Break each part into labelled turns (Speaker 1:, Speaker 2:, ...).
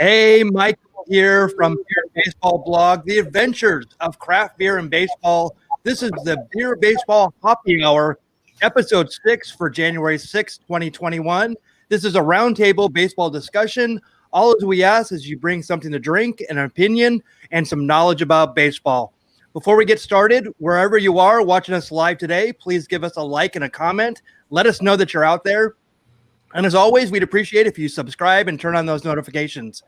Speaker 1: Hey, Michael here from Beer Baseball Blog, The Adventures of Craft Beer and Baseball. This is the Beer Baseball Hoppy Hour, episode 6 for January 6, 2021. This is a roundtable baseball discussion. All that we ask is you bring something to drink, an opinion, and some knowledge about baseball. Before we get started, wherever you are watching us live today, please give us a like and a comment. Let us know that you're out there. And as always, we'd appreciate if you subscribe and turn on those notifications.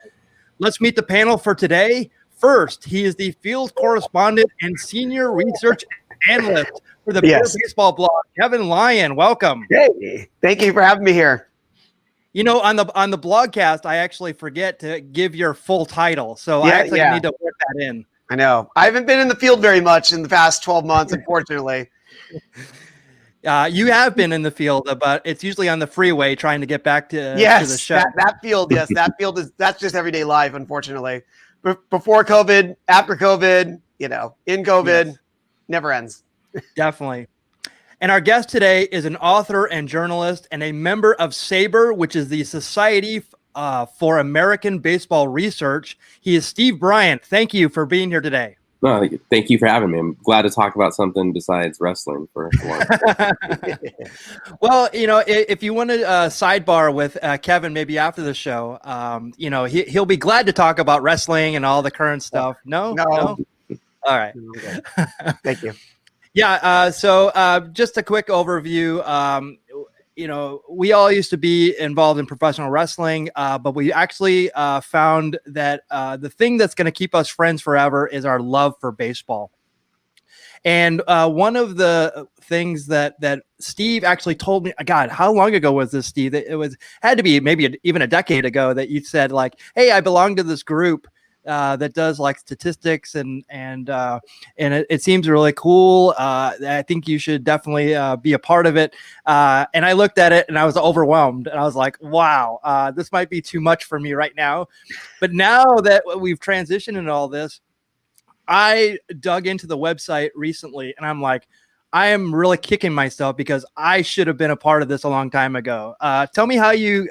Speaker 1: Let's meet the panel for today. First, he is the field correspondent and senior research analyst for the Beer Baseball Blog, Kevin Lyon. Welcome.
Speaker 2: Hey, thank you for having me here.
Speaker 1: You know, on the blogcast, I actually forget to give your full title, so I actually need to work that in.
Speaker 2: I know. I haven't been in the field very much in the past 12 months, unfortunately.
Speaker 1: You have been in the field, but it's usually on the freeway trying to get back to the show.
Speaker 2: That field, that's just everyday life, unfortunately. Before COVID, after COVID, in COVID, never ends.
Speaker 1: Definitely. And our guest today is an author and journalist and a member of SABRE, which is the Society for American Baseball Research. He is Steve Bryant. Thank you for being here today.
Speaker 3: No, thank you for having me. I'm glad to talk about something besides wrestling for once.
Speaker 1: Well, if you want to sidebar with Kevin maybe after the show, he'll be glad to talk about wrestling and all the current stuff. No? All right.
Speaker 2: Okay. Thank you.
Speaker 1: Yeah. So just a quick overview. We all used to be involved in professional wrestling, but we actually found that the thing that's going to keep us friends forever is our love for baseball. And one of the things that Steve actually told me, God, how long ago was this, Steve? It had to be maybe even a decade ago that you said, like, hey, I belong to this group that does like statistics and it seems really cool. I think you should definitely be a part of it. And I looked at it and I was overwhelmed and I was like, wow, this might be too much for me right now. But now that we've transitioned into all this, I dug into the website recently and I'm like, I am really kicking myself because I should have been a part of this a long time ago. Tell me how you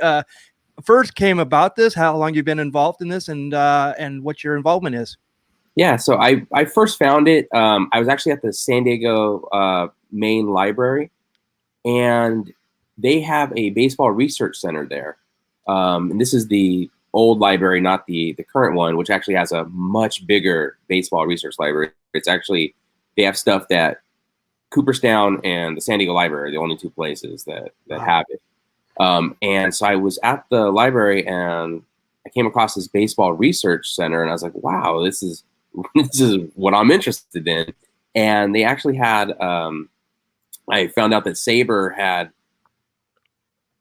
Speaker 1: first came about this, how long you've been involved in this, and what your involvement is.
Speaker 3: Yeah, so I first found it. I was actually at the San Diego main library, and they have a baseball research center there. And this is the old library, not the current one, which actually has a much bigger baseball research library. It's actually, they have stuff that Cooperstown and the San Diego library are the only two places that have it. And so I was at the library and I came across this baseball research center and I was like, wow, this is what I'm interested in. And they actually had, I found out that SABRE had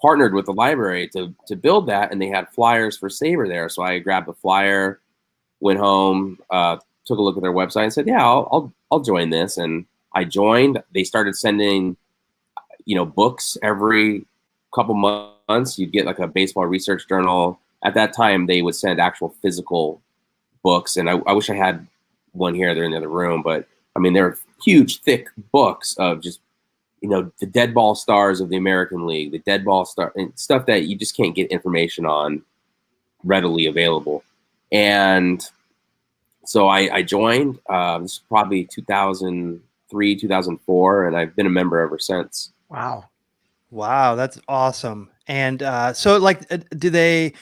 Speaker 3: partnered with the library to build that, and they had flyers for SABRE there. So I grabbed the flyer, went home, took a look at their website and said, yeah, I'll join this. And I joined. They started sending, books every couple months. You'd get like a baseball research journal. At that time, they would send actual physical books, and I wish I had one here. They're in the other room, but I mean, they're huge, thick books of just the dead ball stars of the American League, the dead ball star, and stuff that you just can't get information on readily available. And so I joined. This is probably 2003, 2004, and I've been a member ever since.
Speaker 1: Wow, that's awesome. And so, like, do they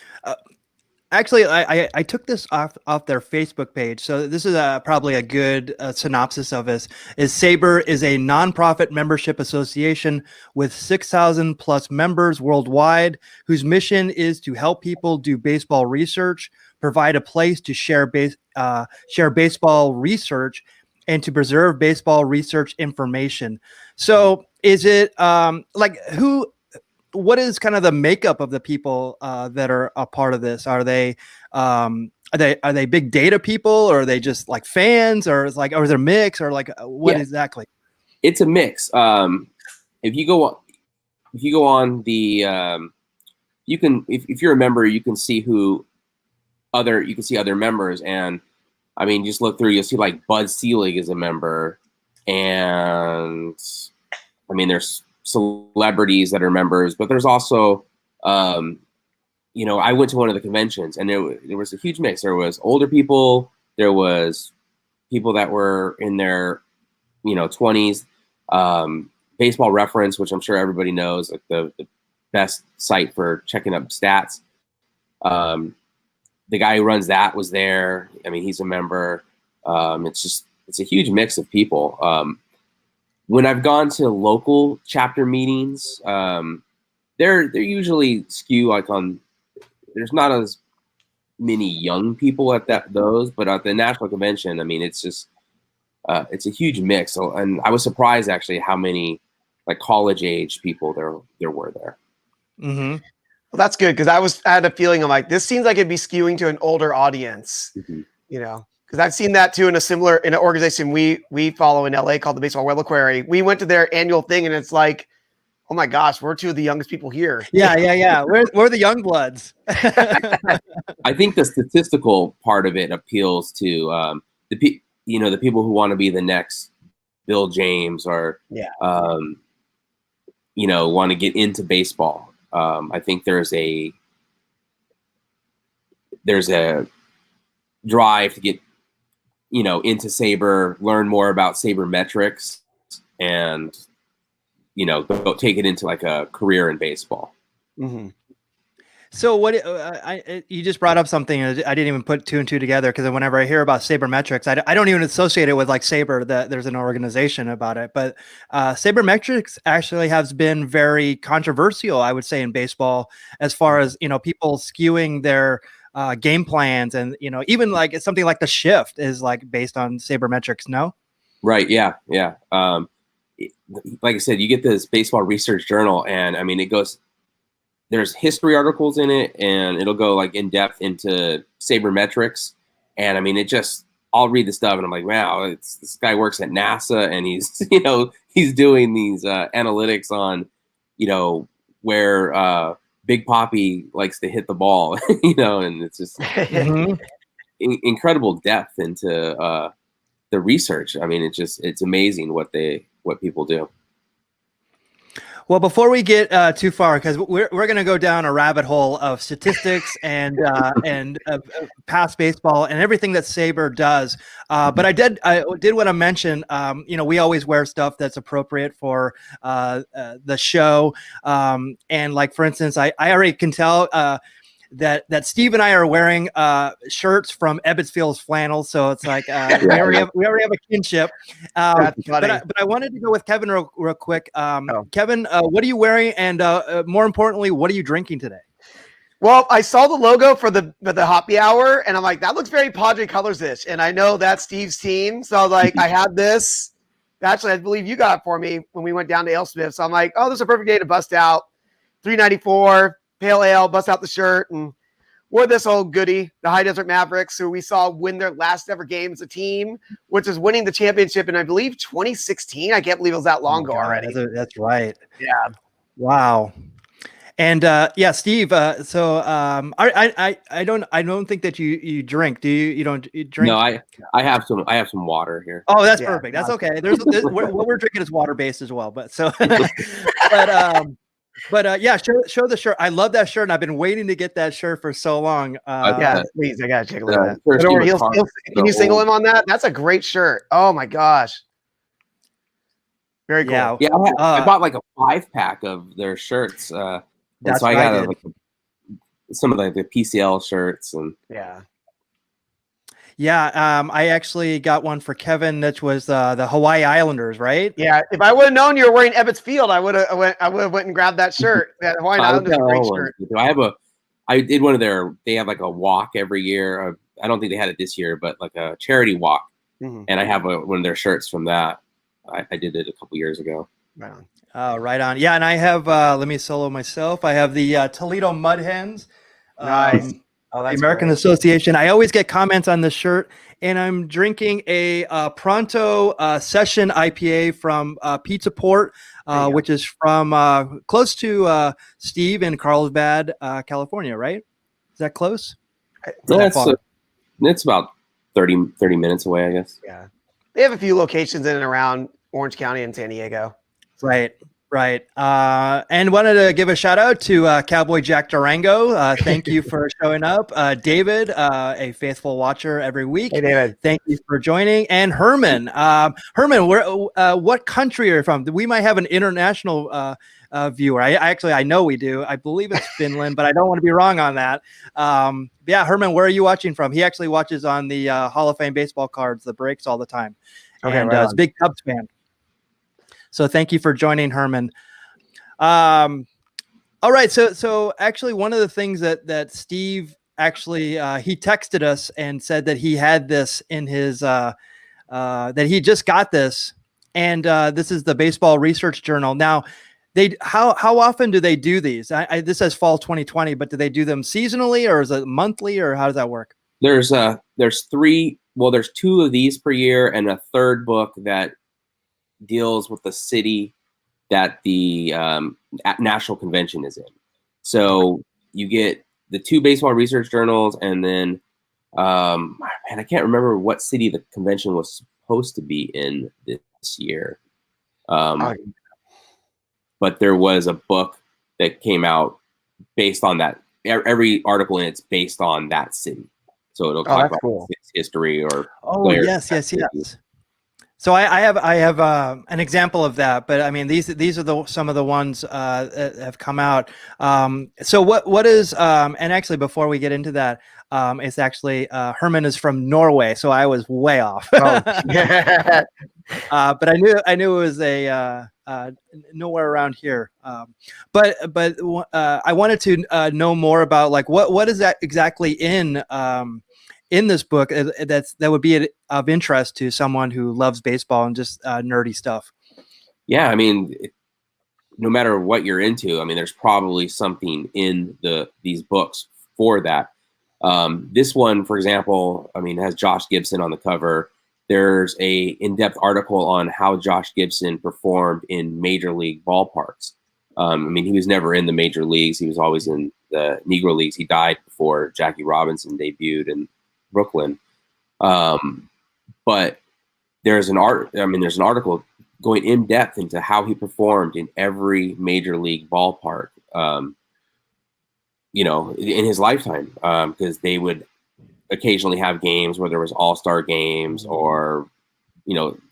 Speaker 1: actually? I took this off their Facebook page, so this is probably a good synopsis of this. SABRE is a nonprofit membership association with 6,000 plus members worldwide, whose mission is to help people do baseball research, provide a place to share baseball research, and to preserve baseball research information. So is it what is kind of the makeup of the people that are a part of this? Are they big data people, or are they just like fans, or is or is there a mix, or like what exactly?
Speaker 3: It's a mix. If you go on the you can, if you're a member, you can see other members, and I mean, just look through, you'll see like Bud Selig is a member, and I mean, there's celebrities that are members, but there's also I went to one of the conventions, and there was a huge mix. There was older people, there was people that were in their 20s. Baseball Reference, which I'm sure everybody knows, like the best site for checking up stats. The guy who runs that was there. I mean, he's a member. It's a huge mix of people. When I've gone to local chapter meetings, they're usually skew like on. There's not as many young people at those, but at the national convention, I mean, it's just it's a huge mix. So, and I was surprised actually how many like college age people there were there.
Speaker 2: Mm-hmm. Well, that's good because I had a feeling I'm like, this seems like it'd be skewing to an older audience, because I've seen that too in an organization we follow in LA called the Baseball Reliquary. We went to their annual thing and it's like, oh my gosh, we're two of the youngest people here.
Speaker 1: Yeah. We're the young bloods.
Speaker 3: I think the statistical part of it appeals to the people who want to be the next Bill James or want to get into baseball. I think there's a drive to get into Saber, learn more about sabermetrics, and go take it into like a career in baseball.
Speaker 2: Mm-hmm.
Speaker 1: So what you just brought up something I didn't even put two and two together, because whenever I hear about sabermetrics, I don't even associate it with like Saber, that there's an organization about it. But sabermetrics actually has been very controversial, I would say, in baseball, as far as people skewing their game plans, and even like it's something like the shift is like based on sabermetrics. No,
Speaker 3: right? Yeah. Like I said, you get this baseball research journal, and I mean it goes. There's history articles in it, and it'll go like in depth into sabermetrics. And I mean, I'll read the stuff and I'm like, wow, this guy works at NASA and he's, he's doing these analytics on, where Big Papi likes to hit the ball, and it's just incredible depth into the research. I mean, it's amazing what people do.
Speaker 1: Well, before we get too far, because we're going to go down a rabbit hole of statistics and past baseball and everything that Saber does. But I did want to mention, we always wear stuff that's appropriate for the show. And like, for instance, I already can tell that Steve and I are wearing shirts from Ebbetsfield's Flannel, so it's like we already have a kinship. But I wanted to go with Kevin real quick. Kevin, what are you wearing, and more importantly, what are you drinking today?
Speaker 2: Well, I saw the logo for the Hoppy Hour, and I'm like, that looks very Padre Colors-ish, and I know that's Steve's team, so like I had this. Actually, I believe you got it for me when we went down to AleSmith, so I'm like, oh, this is a perfect day to bust out $3.94. Pale ale, bust out the shirt, and wore this old goodie, the High Desert Mavericks, who we saw win their last ever game as a team, which is winning the championship in, I believe, 2016. I can't believe it was that long ago already.
Speaker 1: That's right.
Speaker 2: Yeah.
Speaker 1: Wow. And Steve. So I don't think that you drink. Do you? You don't drink?
Speaker 3: No, I have some water here.
Speaker 1: Oh, that's perfect. That's okay. There's what we're drinking is water based as well. But so, But show the shirt. I love that shirt, and I've been waiting to get that shirt for so long.
Speaker 2: Please, I gotta take a look at that. Can you single him on that? That's a great shirt. Oh my gosh, very cool.
Speaker 3: Yeah, I bought like a 5-pack of their shirts. So I got some of the PCL shirts and
Speaker 1: I actually got one for Kevin, that was the Hawaii Islanders, right?
Speaker 2: Yeah, if I would have known you were wearing Ebbetsfield, I would have went and grabbed that shirt. That Hawaii Islanders great shirt.
Speaker 3: I did one of they have like a walk every year. I don't think they had it this year, but like a charity walk. Mm-hmm. And I have one of their shirts from that. I did it a couple years ago.
Speaker 2: Right on.
Speaker 1: Right on. Yeah, and I have, let me solo myself. I have the Toledo Mud Hens.
Speaker 2: Nice.
Speaker 1: The American Association. I always get comments on this shirt, and I'm drinking a Pronto Session IPA from Pizza Port, which is from close to Steve in Carlsbad, California, right? Is that close?
Speaker 3: It's about 30 minutes away, I guess.
Speaker 2: Yeah. They have a few locations in and around Orange County and San Diego.
Speaker 1: Right. Right. And wanted to give a shout out to Cowboy Jack Durango. Thank you for showing up. David, a faithful watcher every week.
Speaker 2: Hey, David.
Speaker 1: Thank you for joining. And Herman. Herman, what country are you from? We might have an international viewer. I know we do. I believe it's Finland, but I don't want to be wrong on that. Yeah, Herman, where are you watching from? He actually watches on the Hall of Fame baseball cards, the breaks all the time.
Speaker 2: Okay,
Speaker 1: and
Speaker 2: right
Speaker 1: he's a big Cubs fan. So thank you for joining, Herman. All right. So actually, one of the things that Steve actually he texted us and said that he had this in his that he just got this, and this is the Baseball Research Journal. Now, how often do they do these? This says fall 2020, but do they do them seasonally, or is it monthly, or how does that work?
Speaker 3: There's three. Well, there's two of these per year, and a third book that deals with the city that the national convention is in. So you get the two baseball research journals, and then man, I can't remember what city the convention was supposed to be in this year. But there was a book that came out based on that. Every article in it's based on that city. So it'll talk about its history or
Speaker 1: yes. So I have an example of that, but I mean these are some of the ones that have come out. So what is and actually before we get into that, it's actually Herman is from Norway, so I was way off. But I knew it was a nowhere around here. But I wanted to know more about like what is that exactly in this book that would be of interest to someone who loves baseball and just nerdy stuff.
Speaker 3: Yeah, I mean, no matter what you're into, I mean, there's probably something in these books for that. This one, for example, I mean, has Josh Gibson on the cover. There's a in-depth article on how Josh Gibson performed in major league ballparks. I mean, he was never in the major leagues. He was always in the Negro Leagues. He died before Jackie Robinson debuted in Brooklyn. But there's an article going in depth into how he performed in every major league ballpark, in his lifetime. Because they would occasionally have games where there was all-star games or,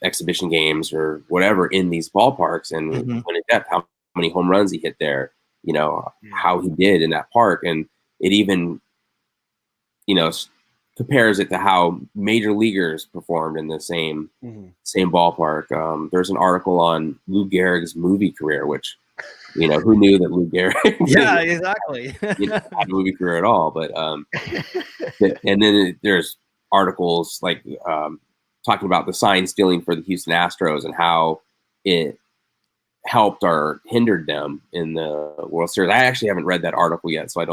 Speaker 3: exhibition games or whatever in these ballparks, and went in depth how many home runs he hit there, how he did in that park. And it even, compares it to how major leaguers performed in the same ballpark. There's an article on Lou Gehrig's movie career, which, who knew that Lou Gehrig
Speaker 1: yeah, exactly.
Speaker 3: had a movie career at all. But and then there's articles like talking about the sign stealing for the Houston Astros and how it helped or hindered them in the World Series. I actually haven't read that article yet, so I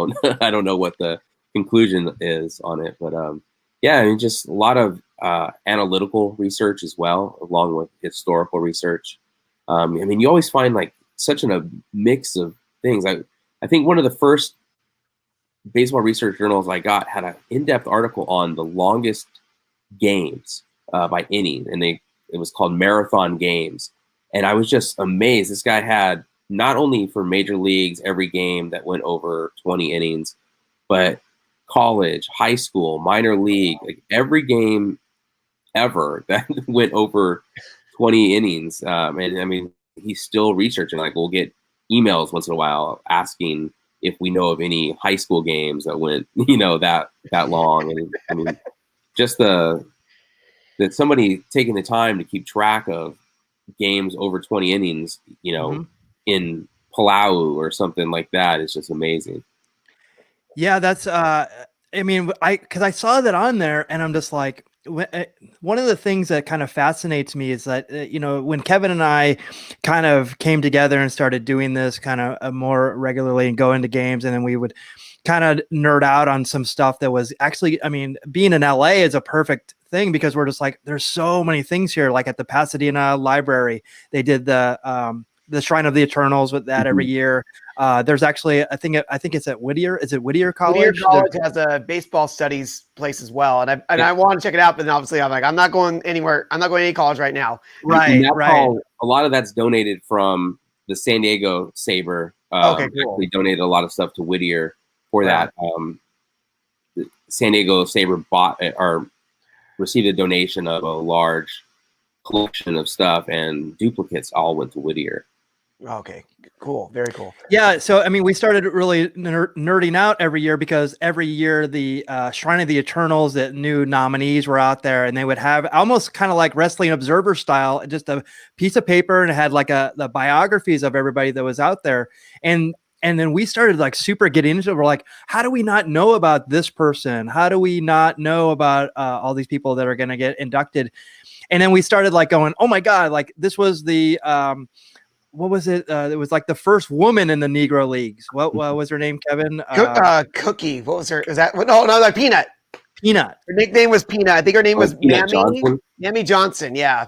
Speaker 3: don't know what the conclusion is on it, but yeah, I mean, just a lot of analytical research as well, along with historical research. I mean, you always find like such a mix of things. I think one of the first baseball research journals I got had an in-depth article on the longest games by inning, and it was called Marathon Games, and I was just amazed. This guy had not only for major leagues every game that went over 20 innings, but college, high school, minor league, like every game ever that went over 20 innings. And I mean, he's still researching. Like, we'll get emails once in a while asking if we know of any high school games that went, that long. And I mean, just that somebody taking the time to keep track of games over 20 innings, in Palau or something like that is just amazing.
Speaker 1: Yeah, that's I mean, because I saw that on there, and I'm just like, one of the things that kind of fascinates me is that when Kevin and I kind of came together and started doing this kind of more regularly and going to games, and then we would kind of nerd out on some stuff that was actually, I mean, being in LA is a perfect thing because we're just like, there's so many things here. Like at the Pasadena Library, they did the Shrine of the Eternals with that every year. There's actually, I think it's at Whittier. Is it Whittier College?
Speaker 2: Whittier College has a baseball studies place as well, and I want to check it out. But then obviously, I'm like, I'm not going anywhere. I'm not going to any college right now.
Speaker 1: Right.
Speaker 3: A lot of that's donated from the San Diego Saber
Speaker 2: Okay, cool.
Speaker 3: actually donated a lot of stuff to Whittier for that. The San Diego Saber bought or received a donation of a large collection of stuff, and duplicates all went to Whittier.
Speaker 2: Okay, cool. Very cool.
Speaker 1: Yeah. So, I mean, we started really nerding out every year because every year the Shrine of the Eternals, that new nominees were out there, and they would have almost kind of like Wrestling Observer style, just a piece of paper, and it had like the biographies of everybody that was out there. And then we started like super getting into it. We're like, how do we not know about this person? How do we not know about all these people that are going to get inducted? And then we started like going, oh my God, like this was the, what was it? It was like the first woman in the Negro Leagues. What was her name, Kevin?
Speaker 2: Cookie. What was her? Is that? No, like Peanut.
Speaker 1: Peanut.
Speaker 2: Her nickname was Peanut. I think her name was
Speaker 3: Peanut
Speaker 2: Mammy.
Speaker 3: Johnson.
Speaker 2: Mammy Johnson. Yeah.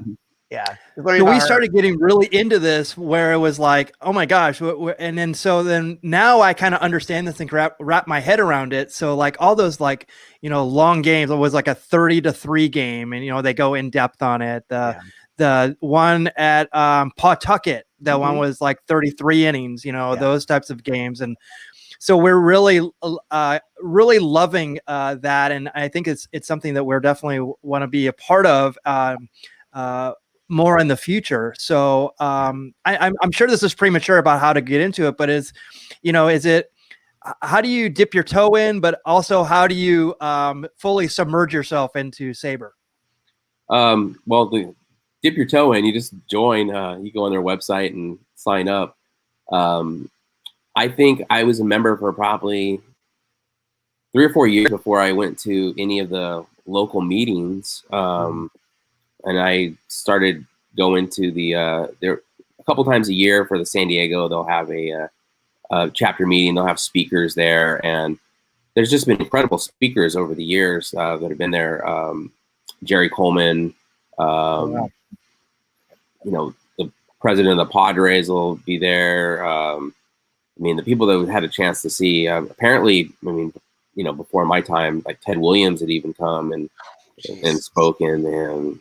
Speaker 2: Yeah.
Speaker 1: So we started getting really into this, where it was like, oh my gosh. And then now I kind of understand this and wrap my head around it. So like all those like, long games, it was like a 30-3 game, and, they go in depth on it. The one at Pawtucket, that one was like 33 innings, those types of games. And so we're really, really loving that. And I think it's something that we're definitely want to be a part of more in the future. So I'm sure this is premature about how to get into it, but how do you dip your toe in, but also how do you fully submerge yourself into Saber?
Speaker 3: Well, to dip your toe in, you just join. You go on their website and sign up. I think I was a member for probably 3 or 4 years before I went to any of the local meetings. And I started going to there a couple times a year for the San Diego. They'll have a chapter meeting. They'll have speakers there, and there's just been incredible speakers over the years that have been there. Jerry Coleman, the president of the Padres will be there. The people that we had a chance to see, apparently, before my time, like Ted Williams had even come and spoken, and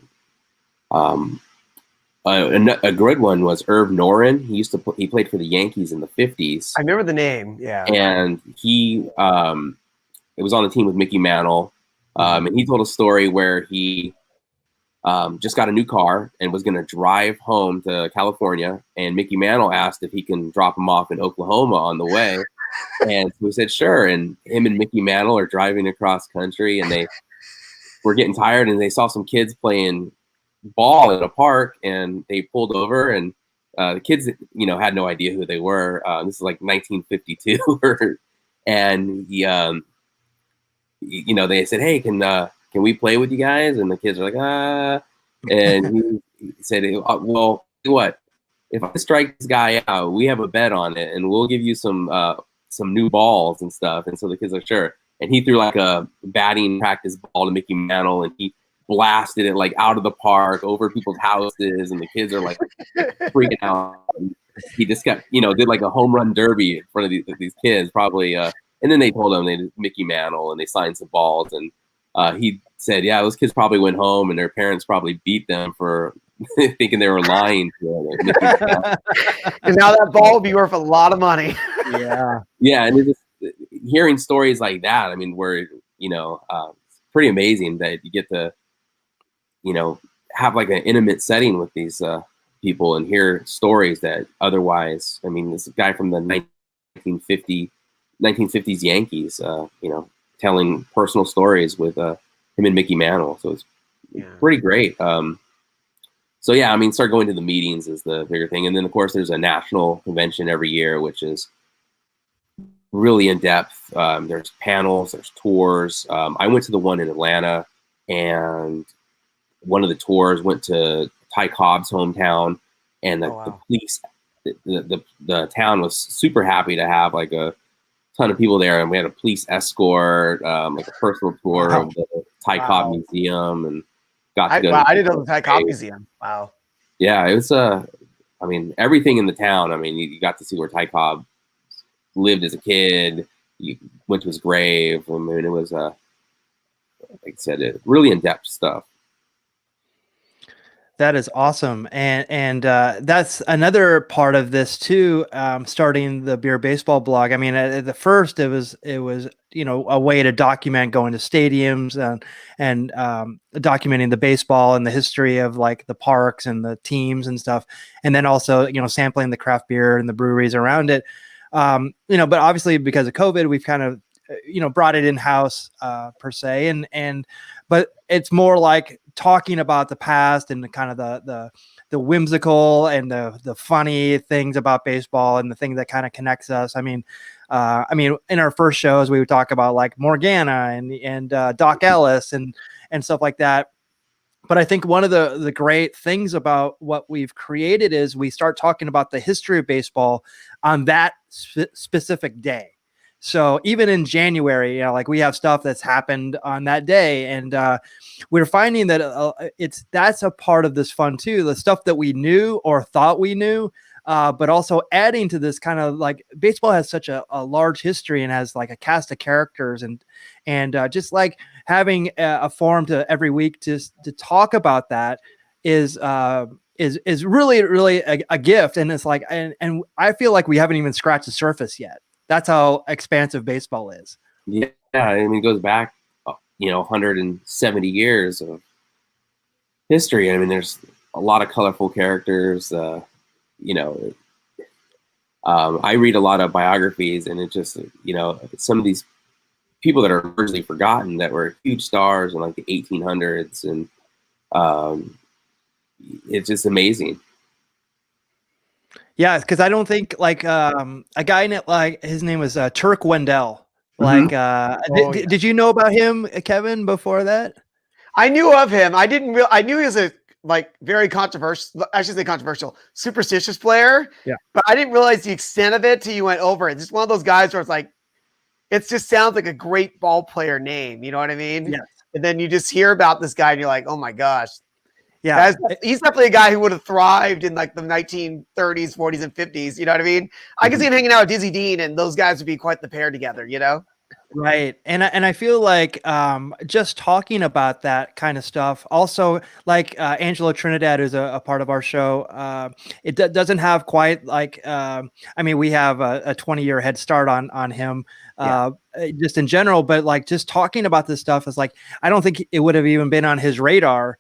Speaker 3: a good one was Irv Noren. He played for the Yankees in the 50s.
Speaker 2: I remember the name. Yeah.
Speaker 3: And he it was on the team with Mickey Mantle. And he told a story where he just got a new car and was going to drive home to California. And Mickey Mantle asked if he can drop him off in Oklahoma on the way. And so he said, sure. And him and Mickey Mantle are driving across country, and they were getting tired, and they saw some kids playing ball at a park, and they pulled over, and the kids, had no idea who they were. This is like 1952. And they said, hey, can we play with you guys? And the kids are like, and he said, well, what, if I strike this guy out, we have a bet on it, and we'll give you some new balls and stuff. And so the kids are sure. And he threw like a batting practice ball to Mickey Mantle, and he blasted it like out of the park over people's houses, and the kids are like freaking out. And he just kept, did like a home run derby in front of these kids, probably. And then they told him they did Mickey Mantle, and they signed some balls. And he said, yeah, those kids probably went home, and their parents probably beat them for thinking they were lying to them.
Speaker 2: And now that ball will be worth a lot of money.
Speaker 3: Yeah. And it's just hearing stories like that, where, it's pretty amazing that you get to, have like an intimate setting with these people and hear stories that otherwise, this guy from the 1950s Yankees, telling personal stories with him and Mickey Mantle. So it's pretty great. So yeah, start going to the meetings is the bigger thing. And then of course there's a national convention every year, which is really in depth. There's panels, there's tours. I went to the one in Atlanta, and one of the tours went to Ty Cobb's hometown, and the police, the town was super happy to have like a ton of people there, and we had a police escort, like a personal tour of the Ty Cobb Museum, and got to go.
Speaker 2: I didn't know the Ty Cobb Museum. Wow.
Speaker 3: Yeah, it was everything in the town. You got to see where Ty Cobb lived as a kid. You went to his grave. It was like I said, really in-depth stuff.
Speaker 1: That is awesome, and that's another part of this too. Starting the Beer Baseball blog. I mean, at the first, it was a way to document going to stadiums and documenting the baseball and the history of like the parks and the teams and stuff, and then also sampling the craft beer and the breweries around it. But obviously because of COVID, we've kind of brought it in house per se, but it's more like talking about the past and the kind of the whimsical and the funny things about baseball and the thing that kind of connects us. I mean, in our first shows, we would talk about like Morgana and Doc Ellis and stuff like that. But I think one of the great things about what we've created is we start talking about the history of baseball on that specific day. So even in January, like we have stuff that's happened on that day, and we're finding that that's a part of this fun too. The stuff that we knew or thought we knew, but also adding to this kind of like baseball has such a large history and has like a cast of characters and just like having a forum to every week to talk about that is really, really a gift. And it's like, and I feel like we haven't even scratched the surface yet. That's how expansive baseball is.
Speaker 3: Yeah. I mean, it goes back, 170 years of history. I mean, there's a lot of colorful characters, I read a lot of biographies, and it just, some of these people that are largely forgotten that were huge stars in like the 1800s. And it's just amazing.
Speaker 1: Yeah, because I don't think like a guy in it, like his name was Turk Wendell. Like, did you know about him, Kevin, before that?
Speaker 2: I knew of him. I knew he was a very controversial. I should say controversial, superstitious player.
Speaker 1: Yeah,
Speaker 2: but I didn't realize the extent of it till you went over it. It's just one of those guys where it's like, it just sounds like a great ball player name. You know what I mean?
Speaker 1: Yes.
Speaker 2: And then you just hear about this guy, and you're like, oh my gosh.
Speaker 1: Yeah,
Speaker 2: he's definitely a guy who would have thrived in like the 1930s, 40s, and 50s. You know what I mean? I can see him hanging out with Dizzy Dean, and those guys would be quite the pair together.
Speaker 1: Right. And I feel like just talking about that kind of stuff, also like Angelo Trinidad is a part of our show. It doesn't have quite like, we have a 20-year head start on him just in general, but like just talking about this stuff is like, I don't think it would have even been on his radar,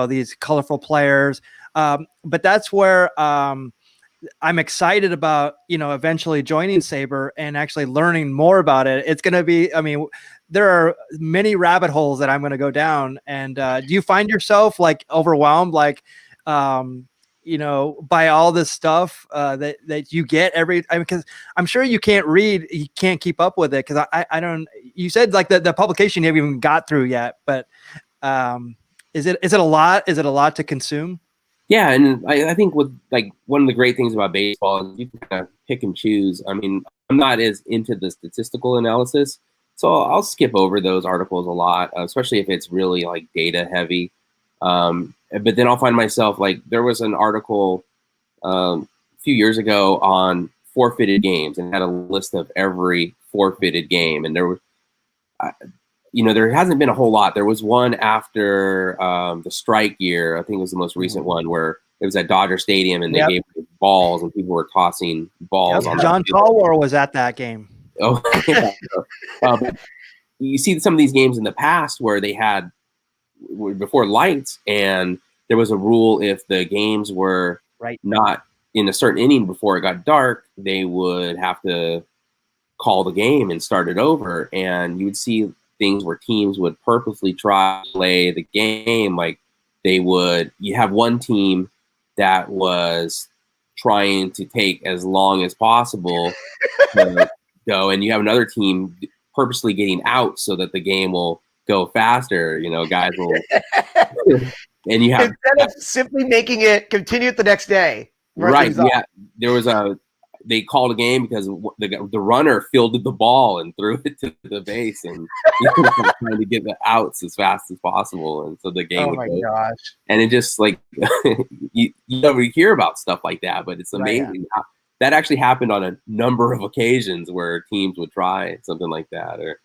Speaker 1: these colorful players. But that's where I'm excited about, eventually joining Saber and actually learning more about it. It's going to be, there are many rabbit holes that I'm going to go down. And do you find yourself like overwhelmed, like, by all this stuff that you get because I'm sure you can't keep up with it. Cause I don't, you said like the publication you haven't even got through yet, but is it a lot? Is it a lot to consume?
Speaker 3: Yeah, and I think with like one of the great things about baseball is you can kind of pick and choose. I mean, I'm not as into the statistical analysis, so I'll skip over those articles a lot, especially if it's really like data heavy. But then I'll find myself like there was an article a few years ago on forfeited games and had a list of every forfeited game, and there was. There hasn't been a whole lot. There was one after the strike year. I think it was the most recent one where it was at Dodger Stadium and they gave balls and people were tossing balls.
Speaker 1: Yep. John Tallwar was at that game.
Speaker 3: Oh, yeah. But you see some of these games in the past where they had before lights, and there was a rule if the games were not in a certain inning before it got dark, they would have to call the game and start it over. And you would see things where teams would purposely try to play the game. Like you have one team that was trying to take as long as possible to go, and you have another team purposely getting out so that the game will go faster. Guys will, and you have
Speaker 2: instead of simply making it continue the next day.
Speaker 3: Right. Yeah. There was they called a game because the runner fielded the ball and threw it to the base, and he was trying to get the outs as fast as possible, and so the game. Oh my gosh! And it just like you never hear about stuff like that, but it's amazing how that actually happened on a number of occasions where teams would try something like that. Or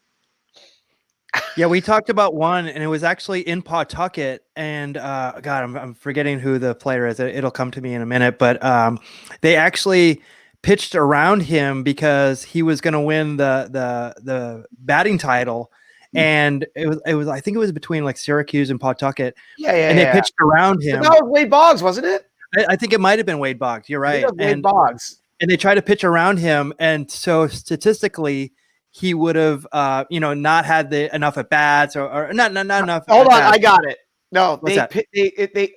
Speaker 1: Yeah, we talked about one, and it was actually in Pawtucket. And God, I'm forgetting who the player is. It'll come to me in a minute. But they actually pitched around him because he was going to win the batting title, and it was I think it was between like Syracuse and Pawtucket,
Speaker 2: Yeah,
Speaker 1: and they
Speaker 2: yeah.
Speaker 1: pitched around him.
Speaker 2: That was Wade Boggs, wasn't it?
Speaker 1: I think it might have been Wade Boggs. You're
Speaker 2: I think
Speaker 1: right,
Speaker 2: it was Wade Boggs.
Speaker 1: and they tried to pitch around him, and so statistically he would have not had the enough at bats or not enough.
Speaker 2: Hold on, I got it. No,
Speaker 1: What's that?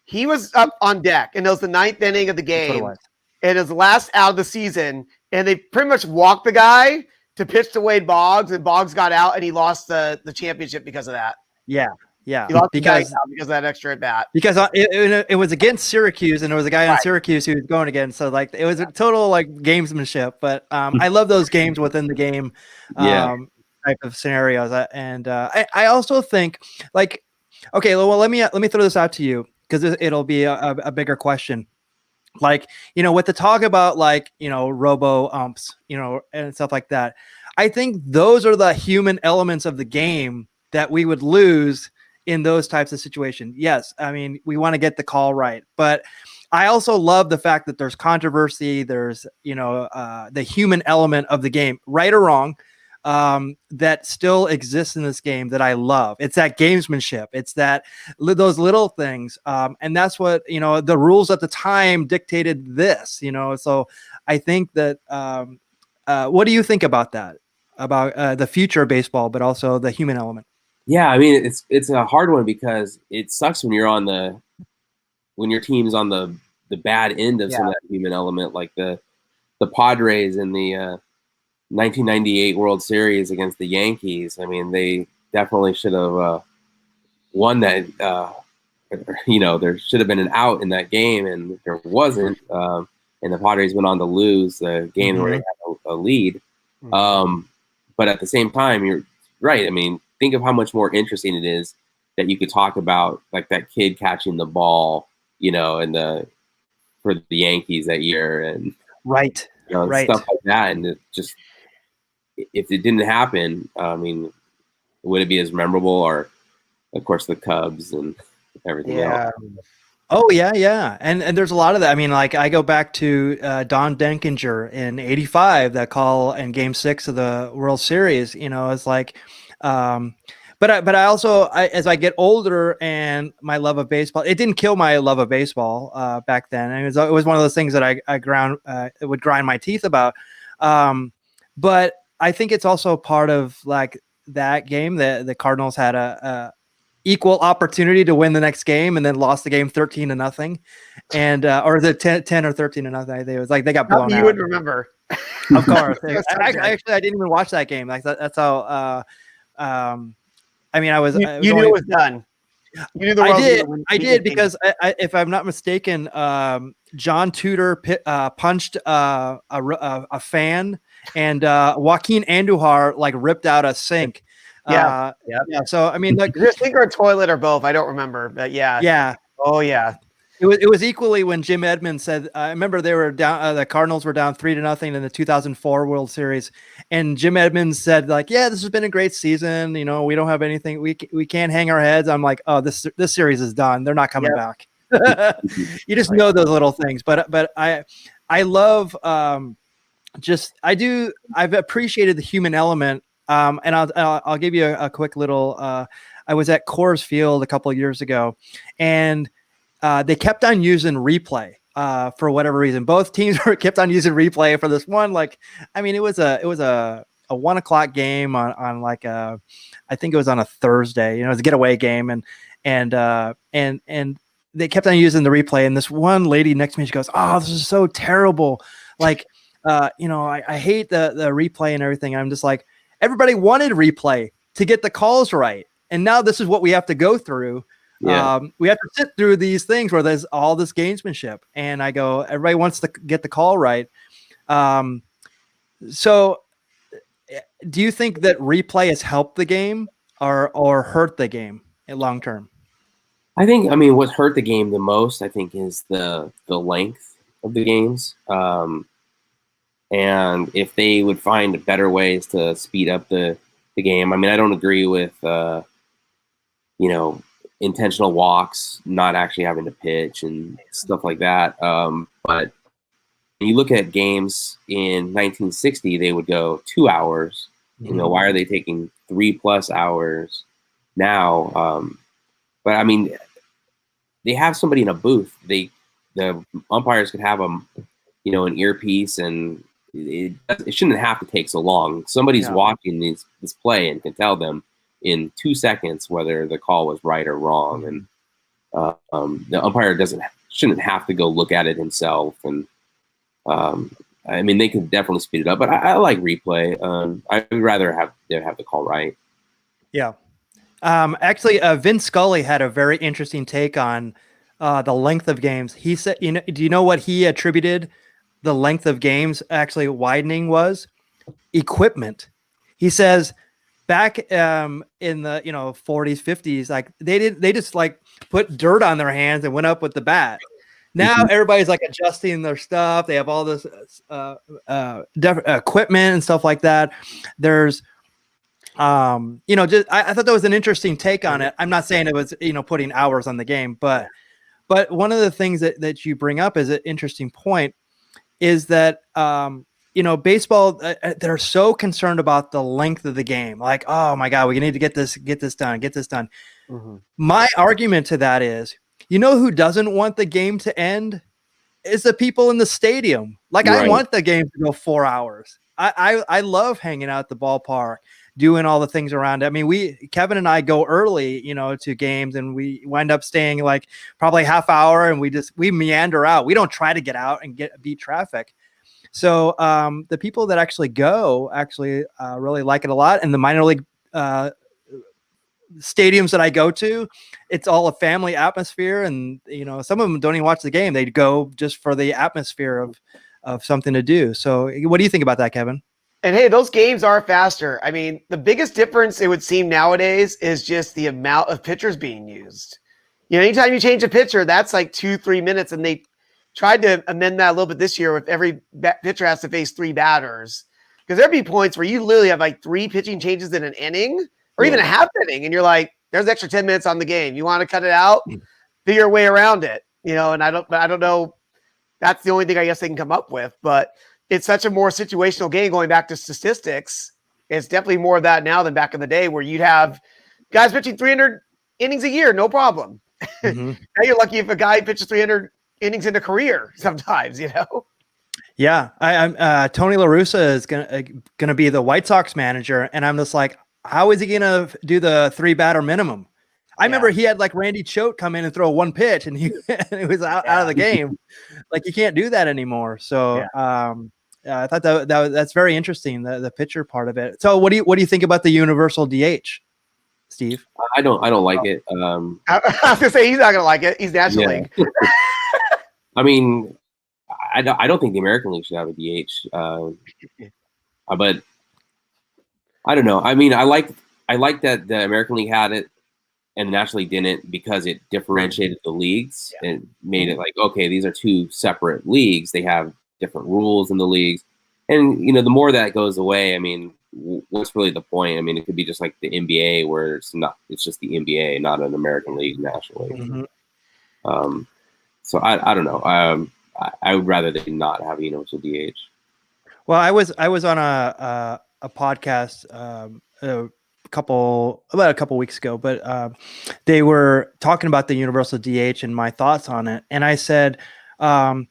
Speaker 2: he was up on deck, and it was the 9th inning of the
Speaker 1: That's what it
Speaker 2: game,
Speaker 1: was.
Speaker 2: and it was the last out of the season, and they pretty much walked the guy to pitch to Wade Boggs, and Boggs got out, and he lost the championship because of that.
Speaker 1: Yeah,
Speaker 2: He lost
Speaker 1: because
Speaker 2: of that extra at bat.
Speaker 1: because it was against Syracuse, and there was a guy on
Speaker 2: Right.
Speaker 1: Syracuse who was going against. So like it was a total like gamesmanship. But I love those games within the game. Type of scenarios, and I also think like, okay, well let me throw this out to you because it'll be a bigger question. Like, with the talk about like, robo umps, and stuff like that. I think those are the human elements of the game that we would lose in those types of situations. Yes, I mean, we want to get the call right, but I also love the fact that there's controversy. There's, the human element of the game, right or wrong, that still exists in this game that I love. It's that gamesmanship. It's those little things. And that's what, the rules at the time dictated this, so I think that, what do you think about that, about the future of baseball, but also the human element?
Speaker 3: Yeah, I mean, it's a hard one because it sucks when you're when your team's on the bad end of some of that human element, like the Padres in the 1998 World Series against the Yankees. I mean, they definitely should have won that. There should have been an out in that game, and there wasn't. And the Padres went on to lose the game where they had a lead. But at the same time, you're right. I mean, think of how much more interesting it is that you could talk about like that kid catching the ball, for the Yankees that year, and
Speaker 1: right,
Speaker 3: stuff like that. And it just, if it didn't happen, I mean, would it be as memorable? Or, of course, the Cubs and everything else.
Speaker 1: Oh yeah, and there's a lot of that. I mean, like I go back to Don Denkinger in '85, that call in Game 6 of the World Series. It's like, but I also, as I get older and my love of baseball, it didn't kill my love of baseball back then. And it was one of those things that I would grind my teeth about. But I think it's also part of like that game that the Cardinals had a equal opportunity to win the next game and then lost the game 13-0, and or the 10 or 13-0. It was like they got blown out.
Speaker 2: You would remember,
Speaker 1: of course. I didn't even watch that game. Like that's how. I mean, I was.
Speaker 2: You knew it was done. You knew
Speaker 1: I did because if I'm not mistaken, John Tudor punched a fan, and Joaquin Andujar like ripped out a sink.
Speaker 2: Yeah.
Speaker 1: So I mean, like,
Speaker 2: just think or a toilet or both. I don't remember, but yeah.
Speaker 1: Yeah.
Speaker 2: Oh yeah.
Speaker 1: It was equally when Jim Edmonds said, I remember they were down, the Cardinals were down 3-0 in the 2004 World Series. And Jim Edmonds said like, yeah, this has been a great season. We don't have anything. We can't hang our heads. I'm like, oh, this series is done. They're not coming back. You just know those little things. But I love, I've appreciated the human element. And I'll give you a quick little, I was at Coors Field a couple of years ago, and they kept on using replay for whatever reason. Both teams kept on using replay for this one. Like, I mean, it was a 1:00 game on like I think it was on a Thursday. It was a getaway game, and they kept on using the replay. And this one lady next to me, she goes, "Oh, this is so terrible. Like, I hate the replay and everything." And I'm just like, everybody wanted replay to get the calls right, and now this is what we have to go through.
Speaker 3: Yeah.
Speaker 1: We have to sit through these things where there's all this gamesmanship, and I go, everybody wants to get the call right. So do you think that replay has helped the game or hurt the game in long term?
Speaker 3: I mean, what hurt the game the most, I think, is the length of the games. And if they would find better ways to speed up the the game. I mean, I don't agree with intentional walks, not actually having to pitch and stuff like that. But when you look at games in 1960, they would go 2 hours. Why are they taking 3+ hours now? But I mean, they have somebody in a booth. The umpires could have them, an earpiece, and it shouldn't have to take so long. Somebody's watching this play and can tell them in 2 seconds whether the call was right or wrong. And the umpire shouldn't have to go look at it himself. And I mean, they could definitely speed it up, but I like replay. I'd rather have the call right.
Speaker 1: Yeah. Actually, Vince Scully had a very interesting take on the length of games. He said, do you know what he attributed the length of games actually widening was? Equipment. He says back in the 40s, 50s, like they just like put dirt on their hands and went up with the bat. Now everybody's like adjusting their stuff. They have all this equipment and stuff like that. There's I thought that was an interesting take on it. I'm not saying it was, putting hours on the game, but one of the things that you bring up as an interesting point is that, baseball, they're so concerned about the length of the game. Like, oh my God, we need to get this done. Mm-hmm. My argument to that is, who doesn't want the game to end is the people in the stadium. Like, right. I want the game to go 4 hours. I love hanging out at the ballpark, doing all the things around it. I mean, Kevin and I go early, to games, and we wind up staying like probably half hour, and we meander out. We don't try to get out and beat traffic. So the people that actually go really like it a lot. And the minor league stadiums that I go to, it's all a family atmosphere, and some of them don't even watch the game. They go just for the atmosphere of something to do. So what do you think about that, Kevin?
Speaker 2: And hey, those games are faster. I mean, the biggest difference it would seem nowadays is just the amount of pitchers being used. Anytime you change a pitcher, that's like 2-3 minutes, and they tried to amend that a little bit this year with every pitcher has to face 3 batters, because there'd be points where you literally have like 3 pitching changes in an inning or even a half inning, and you're like, there's extra 10 minutes on the game. You want to cut it out? Figure a way around it, and I don't know. That's the only thing I guess they can come up with, but it's such a more situational game. Going back to statistics, it's definitely more of that now than back in the day, where you'd have guys pitching 300 innings a year, no problem. Mm-hmm. Now you're lucky if a guy pitches 300 innings in a career sometimes,
Speaker 1: Yeah, I'm Tony La Russa is gonna be the White Sox manager, and I'm just like, how is he gonna do the 3-batter minimum? I remember he had like Randy Choate come in and throw 1 pitch, and he was out of the game. Like, you can't do that anymore. So I thought that's very interesting, the pitcher part of it. So what do you think about the universal DH, Steve?
Speaker 3: I don't like it.
Speaker 2: I was gonna say he's not gonna like it. He's National League.
Speaker 3: I mean, I don't think the American League should have a DH. But I don't know. I mean, I like that the American League had it and the National League didn't, because it differentiated the leagues and made it like, okay, these are 2 separate leagues. They have different rules in the leagues. And, the more that goes away, I mean, what's really the point? I mean, it could be just like the NBA, where it's just the NBA, not an American League, National League. Mm-hmm. So I don't know. I would rather they not have a universal DH.
Speaker 1: Well, I was on a podcast about a couple weeks ago, but they were talking about the universal DH and my thoughts on it. And I said, I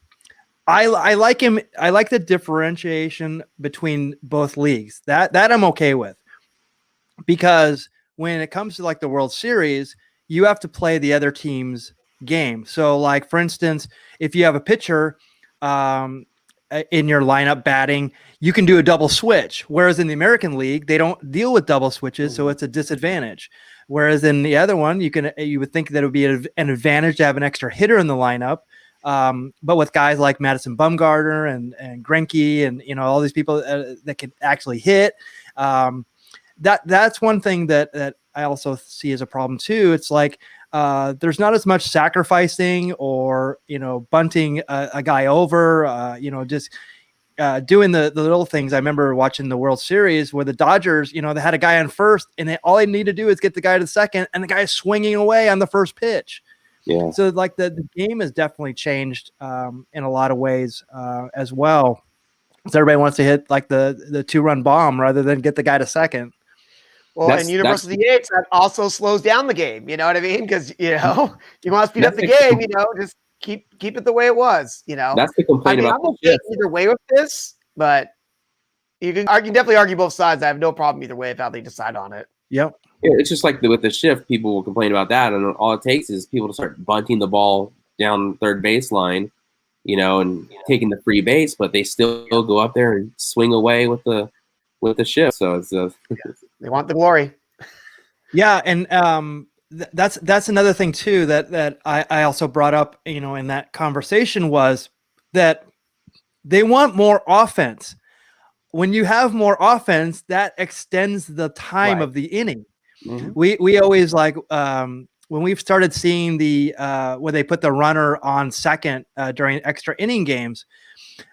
Speaker 1: like him. I like the differentiation between both leagues. That I'm okay with, because when it comes to like the World Series, you have to play the other team's game. So like, for instance, if you have a pitcher in your lineup batting, you can do a double switch. Whereas in the American League, they don't deal with double switches, so it's a disadvantage. Whereas in the other one, you would think that it would be an advantage to have an extra hitter in the lineup. But with guys like Madison Bumgarner and Greinke and all these people that can actually hit, that's one thing that I also see as a problem too. It's like there's not as much sacrificing or bunting a guy over. Just doing the little things. I remember watching the World Series where the Dodgers, they had a guy on first, and all they need to do is get the guy to second, and the guy is swinging away on the first pitch.
Speaker 3: Yeah.
Speaker 1: So like the game has definitely changed in a lot of ways as well. So everybody wants to hit like the 2-run bomb rather than get the guy to second.
Speaker 2: Well, and universal DH, that also slows down the game. You know what I mean? Because you want to speed up the game. Just keep it the way it was.
Speaker 3: That's the complaint about.
Speaker 2: I'm okay either way with this, but you can definitely argue both sides. I have no problem either way of how they decide on it.
Speaker 1: Yep.
Speaker 3: Yeah, it's just like with the shift, people will complain about that, and all it takes is people to start bunting the ball down third baseline, and taking the free base, but they still go up there and swing away with the shift. So it's
Speaker 2: they want the glory.
Speaker 1: Yeah, and that's another thing too that I also brought up, in that conversation, was that they want more offense. When you have more offense, that extends the time of the inning. Mm-hmm. We always like when we've started seeing where they put the runner on second during extra inning games.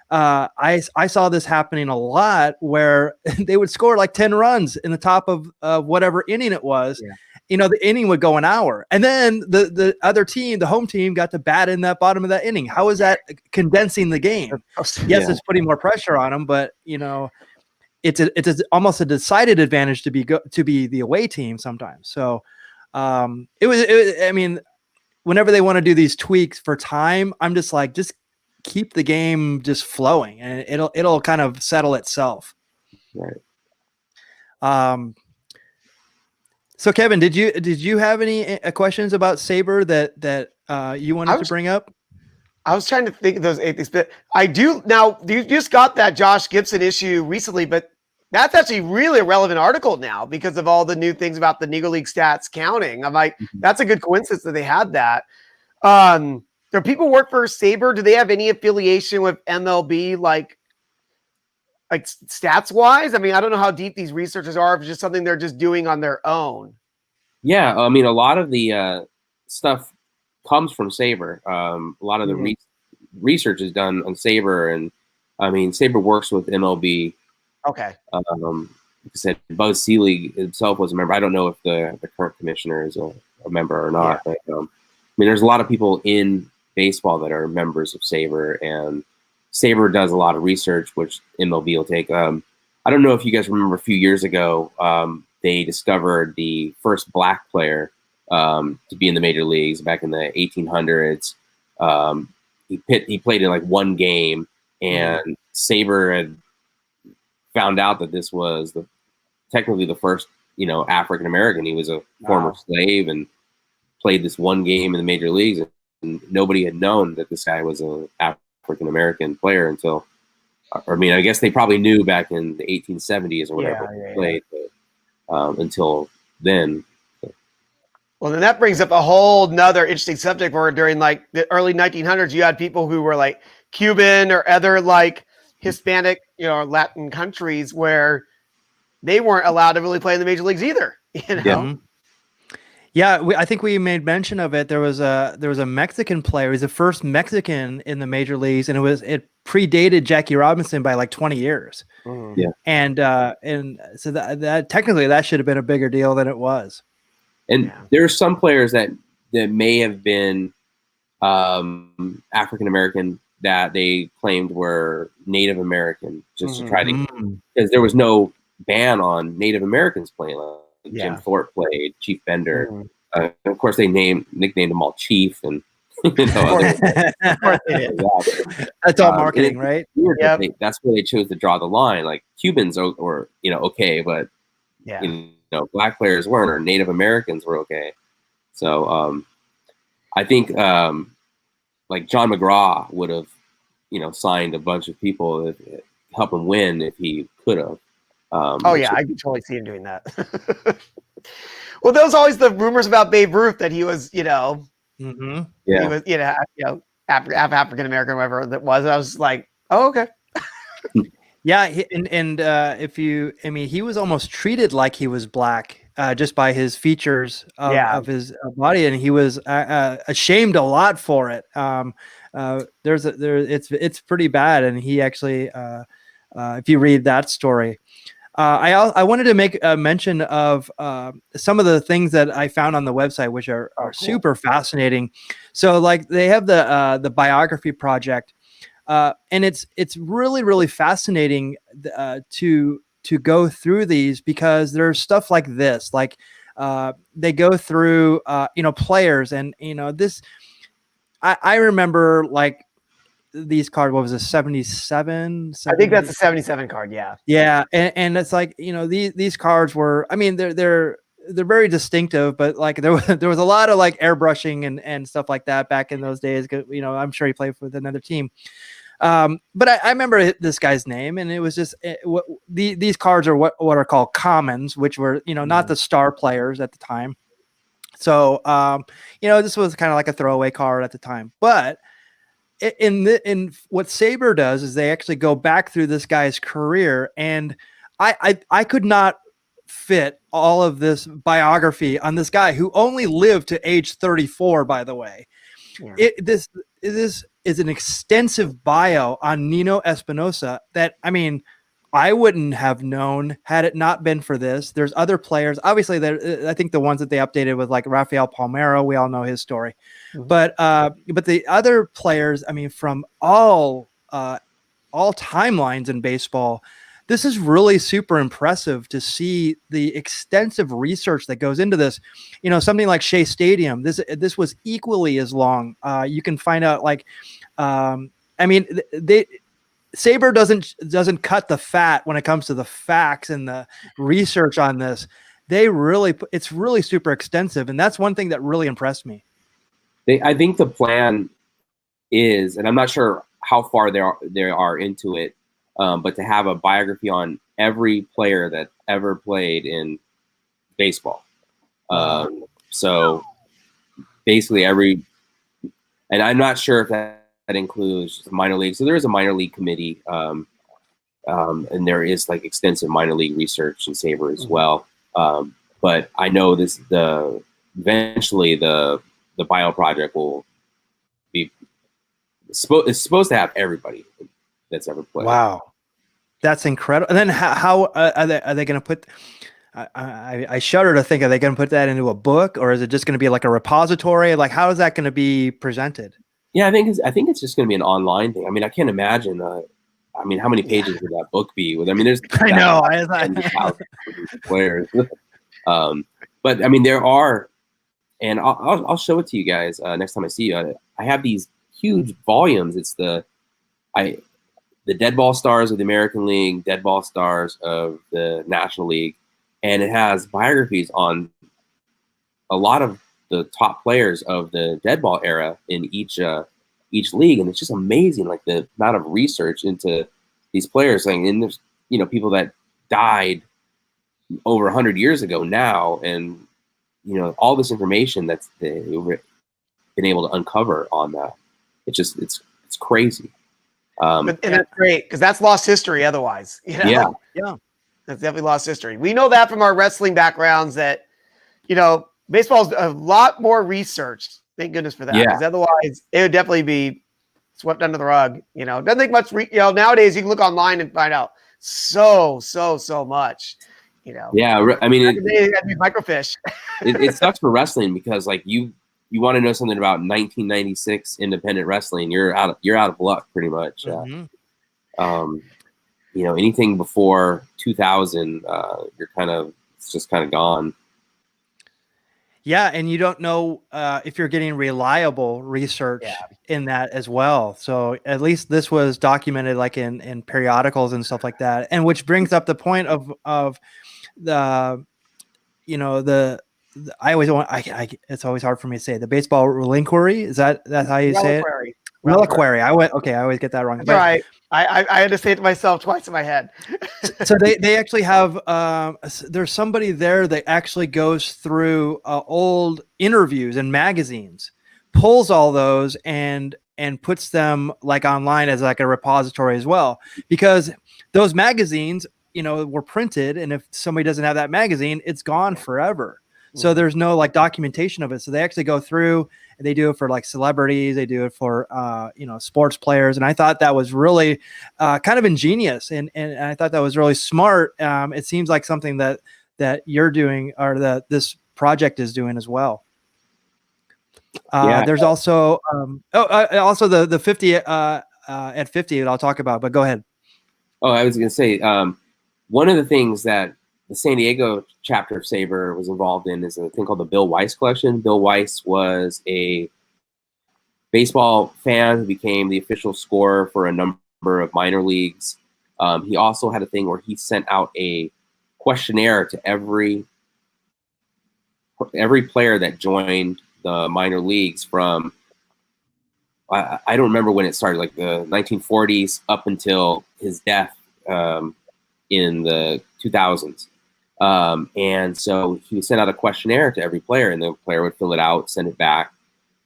Speaker 1: I saw this happening a lot where they would score like 10 runs in the top of whatever inning it was. Yeah. The inning would go an hour, and then the other team, the home team, got to bat in that bottom of that inning. How is that condensing the game? Yes, it's putting more pressure on them, but it's almost a decided advantage to be the away team sometimes. So it was. I mean, whenever they want to do these tweaks for time, I'm just like, just keep the game just flowing, and it'll kind of settle itself.
Speaker 3: Right.
Speaker 1: So Kevin, did you have any questions about Saber that you wanted to bring up?
Speaker 2: I was trying to think of those 8 things, but I do now. You just got that Josh Gibson issue recently, but that's actually really a relevant article now because of all the new things about the Negro League stats counting. I'm like, that's a good coincidence that they had that. Do people work for Saber? Do they have any affiliation with MLB, like stats wise? I mean, I don't know how deep these researchers are. If it's just something they're just doing on their own.
Speaker 3: Yeah, I mean, a lot of the stuff comes from Saber. A lot of the research is done on Saber, and I mean, Saber works with MLB.
Speaker 2: Okay.
Speaker 3: Like I said, Buzz Seeley himself was a member. I don't know if the current commissioner is a member or not. Yeah. But, I mean, there's a lot of people in baseball that are members of Saber, and Saber does a lot of research, which MLB will take. I don't know if you guys remember a few years ago, they discovered the first black player to be in the major leagues back in the 1800s. He played in like one game, and Saber had found out that this was technically the first, African American. He was a former slave and played this one game in the major leagues, and nobody had known that this guy was an African American player until, I mean, I guess they probably knew back in the 1870s or whatever he played, but, until then.
Speaker 2: Well, then that brings up a whole nother interesting subject where during like the early 1900s, you had people who were like Cuban or other like Hispanic, or Latin countries where they weren't allowed to really play in the major leagues either.
Speaker 1: Yeah, I think we made mention of it. There was a Mexican player. He was the first Mexican in the major leagues, and it predated Jackie Robinson by like 20 years.
Speaker 2: Mm-hmm.
Speaker 3: Yeah,
Speaker 1: and so that technically that should have been a bigger deal than it was.
Speaker 3: And there are some players that may have been African American that they claimed were Native American, just to try to, because there was no ban on Native Americans playing. Jim Thorpe played, Chief Bender. Of course, they nicknamed them all Chief, and
Speaker 1: that's all marketing, right?
Speaker 3: Yeah, that's where they chose to draw the line. Like Cubans or okay, but black players weren't, or Native Americans were okay. So I think like John McGraw would have signed a bunch of people to help him win if he could have.
Speaker 2: I can totally see him doing that. Well, there was always the rumors about Babe Ruth that he was, he was, African American, whatever that was. I was like, oh, okay.
Speaker 1: Yeah, and he was almost treated like he was black just by his features
Speaker 2: Yeah.
Speaker 1: of his body, and he was ashamed a lot for it. It's pretty bad, and he actually, if you read that story. I wanted to make a mention of some of the things that I found on the website, which are
Speaker 2: Cool.
Speaker 1: super fascinating. So, like, they have the biography project, and it's really fascinating to go through these, because there's stuff like this, like they go through players, and this. I remember, like, these cards. What was it, 77?
Speaker 2: I think that's a 77 card. Yeah.
Speaker 1: Yeah, and it's like, these cards were, I mean, they're very distinctive, but like there was a lot of like airbrushing and stuff like that back in those days. I'm sure he played with another team. But I remember this guy's name, and it was just these cards are what are called commons, which were not the star players at the time. So this was kind of like a throwaway card at the time, but in what Saber does is they actually go back through this guy's career, and I could not fit all of this biography on this guy who only lived to age 34, by the way. Yeah. This is an extensive bio on Nino Espinosa that, I mean, I wouldn't have known had it not been for this. There's other players. Obviously, I think the ones that they updated with, like Rafael Palmeiro, we all know his story. Mm-hmm. But the other players, I mean, from all timelines in baseball, this is really super impressive to see the extensive research that goes into this. Something like Shea Stadium, this was equally as long. You can find out, like, Saber doesn't cut the fat when it comes to the facts and the research on this. It's really super extensive, and that's one thing that really impressed me.
Speaker 3: I think the plan is, and I'm not sure how far they are into it, but to have a biography on every player that ever played in baseball. So basically and I'm not sure if that includes minor league. So there is a minor league committee, and there is like extensive minor league research in Saber as well. But I know eventually the bio project will be it's supposed to have everybody that's ever played.
Speaker 1: Wow, that's incredible. And then how are they going to put? I shudder to think, are they going to put that into a book, or is it just going to be like a repository? Like, how is that going to be presented?
Speaker 3: Yeah, I think it's just going to be an online thing. I mean, I can't imagine. How many pages would that book be? I mean, there's
Speaker 1: I know
Speaker 3: players, but I mean, there are, and I'll show it to you guys next time I see you. I have these huge volumes. It's the dead ball stars of the American League, dead ball stars of the National League, and it has biographies on a lot of the top players of the dead ball era in each league, and it's just amazing, like the amount of research into these players. And there's people that died over 100 years ago now, and all this information that's they've been able to uncover on that. It's crazy.
Speaker 2: And that's great, because that's lost history otherwise.
Speaker 3: Yeah,
Speaker 2: that's definitely lost history. We know that from our wrestling backgrounds that baseball's a lot more researched. Thank goodness for that.
Speaker 3: Yeah.
Speaker 2: Because otherwise, it would definitely be swept under the rug. Doesn't take much. Nowadays you can look online and find out so much.
Speaker 3: Yeah, I mean,
Speaker 2: it had to be microfiche.
Speaker 3: it sucks for wrestling, because like you want to know something about 1996 independent wrestling, you're out of luck pretty much.
Speaker 1: Mm-hmm.
Speaker 3: Anything before 2000, it's just kind of gone.
Speaker 1: Yeah, and you don't know if you're getting reliable research in that as well. So at least this was documented, like in periodicals and stuff like that. And which brings up the point of the I always want it's always hard for me to say the baseball reliquary. Is that's how you say it? Reliquary. I always get that wrong.
Speaker 2: That's right. I had to say it to myself twice in my head.
Speaker 1: So they actually have there's somebody there that actually goes through old interviews and magazines, pulls all those and puts them like online as like a repository as well, because those magazines were printed, and if somebody doesn't have that magazine, it's gone forever. So there's no like documentation of it. So they actually go through and they do it for like celebrities. They do it for, sports players. And I thought that was really kind of ingenious. And I thought that was really smart. It seems like something that you're doing, or that this project is doing as well. There's also, also the 50 at 50 that I'll talk about, but go ahead.
Speaker 3: Oh, I was going to say, one of the things that the San Diego chapter of Sabre was involved in is a thing called the Bill Weiss collection. Bill Weiss was a baseball fan who became the official scorer for a number of minor leagues. He also had a thing where he sent out a questionnaire to every player that joined the minor leagues from, I don't remember when it started, like the 1940s up until his death in the 2000s. And so he would send out a questionnaire to every player, and the player would fill it out, send it back.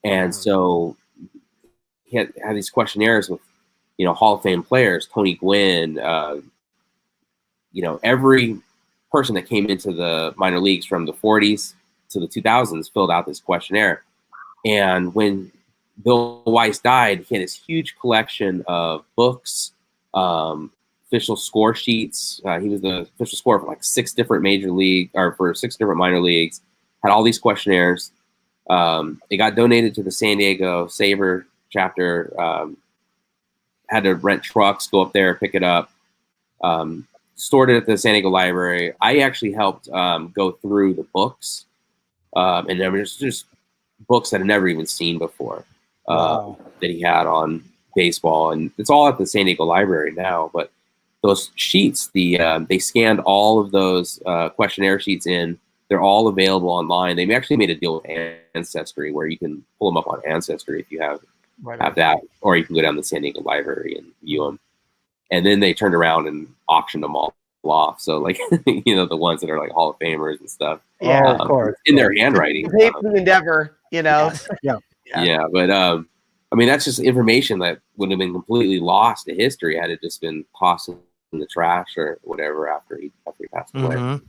Speaker 3: And so he had these questionnaires with, Hall of Fame players, Tony Gwynn, every person that came into the minor leagues from the 40s to the 2000s filled out this questionnaire. And when Bill Weiss died, he had this huge collection of books, official score sheets. He was the official scorer for like 6 different minor leagues, had all these questionnaires. They got donated to the San Diego Sabre chapter, had to rent trucks, go up there, pick it up, stored it at the San Diego Library. I actually helped go through the books, and there was just books that I'd never even seen before that he had on baseball, and it's all at the San Diego Library now. But those sheets, they scanned all of those questionnaire sheets in. They're all available online. They actually made a deal with Ancestry where you can pull them up on Ancestry if you have that, or you can go down to the San Diego Library and view them. And then they turned around and auctioned them all off. So like, the ones that are like Hall of Famers and stuff.
Speaker 2: Yeah,
Speaker 1: of course.
Speaker 3: In their handwriting.
Speaker 2: The endeavor,
Speaker 1: Yes.
Speaker 3: Yeah. But I mean, that's just information that would have been completely lost to history had it just been tossed in the trash or whatever after he passed away.
Speaker 1: Mm-hmm.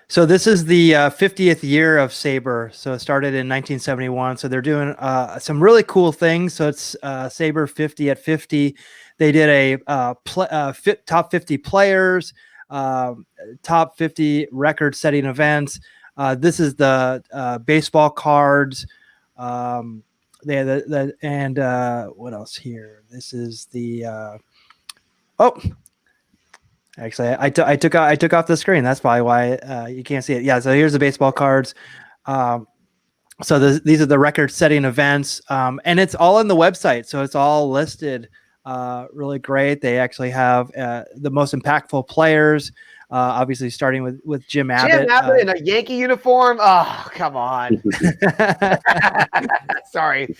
Speaker 1: So this is the 50th year of Sabre. So it started in 1971. So they're doing some really cool things. So it's Sabre 50 at 50. They did a top 50 players, top 50 record-setting events. This is the baseball cards. They had and what else here? This is the actually, I took off the screen. That's probably why you can't see it. Yeah, so here's the baseball cards. So these are the record-setting events, and it's all on the website. So it's all listed. Really great. They actually have the most impactful players. Obviously, starting with Jim Abbott.
Speaker 2: Jim Abbott in a Yankee uniform. Oh, come on. Sorry.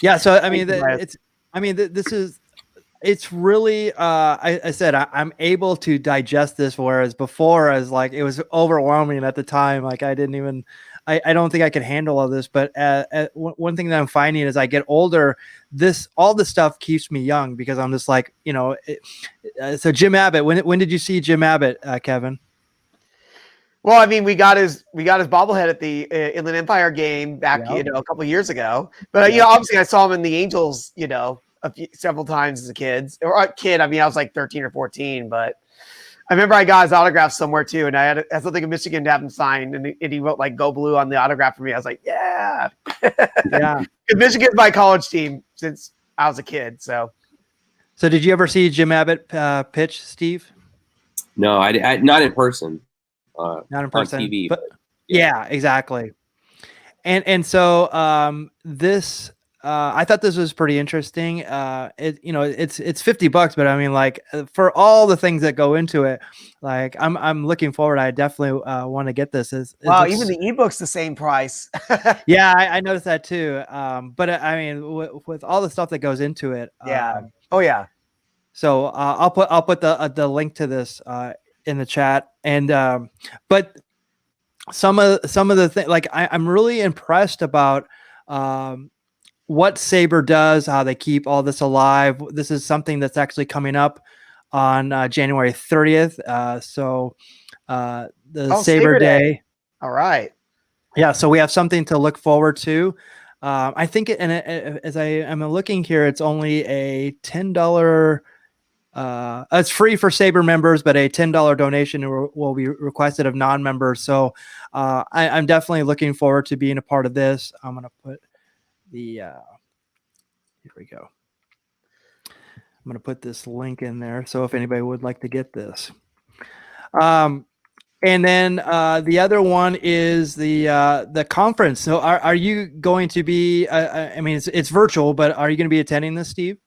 Speaker 1: Yeah. So I mean, this is. It's really, I said, I'm able to digest this, whereas before, as like, it was overwhelming at the time. Like I didn't even, I don't think I could handle all this. But one thing that I'm finding as I get older, all this stuff keeps me young because I'm just like, so Jim Abbott, when did you see Jim Abbott, Kevin?
Speaker 2: Well, I mean, we got his bobblehead at the Inland Empire game back, a couple of years ago. But obviously, I saw him in the Angels, several times as a kid. I mean, I was like 13 or 14, but I remember I got his autograph somewhere too, and I had something in Michigan to have him signed, and he wrote like "Go Blue" on the autograph for me. I was like, yeah. Michigan's my college team since I was a kid. So
Speaker 1: did you ever see Jim Abbott pitch, Steve?
Speaker 3: No, I not in person.
Speaker 1: Not in person,
Speaker 3: on TV,
Speaker 1: but yeah, exactly. And so this. I thought this was pretty interesting. It's $50, but I mean, like for all the things that go into it, like I'm looking forward. I definitely want to get this.
Speaker 2: Wow, even the ebook's the same price.
Speaker 1: Yeah, I noticed that too. But I mean, with all the stuff that goes into it,
Speaker 2: oh yeah.
Speaker 1: So I'll put the link to this in the chat, and but some of the things, like I'm really impressed about. What Sabre does, how they keep all this alive. This is something that's actually coming up on January 30th. The
Speaker 2: Oh,
Speaker 1: Saber Day.
Speaker 2: All right.
Speaker 1: Yeah, so we have something to look forward to. I think, as I am looking here, it's only a $10. It's free for Saber members, but a $10 donation will be requested of non-members. So I'm definitely looking forward to being a part of this. I'm going to put the here we go. I'm going to put this link in there. So if anybody would like to get this. And then the other one is the conference. So are you going to be? I mean, it's virtual, but are you going to be attending this, Steve?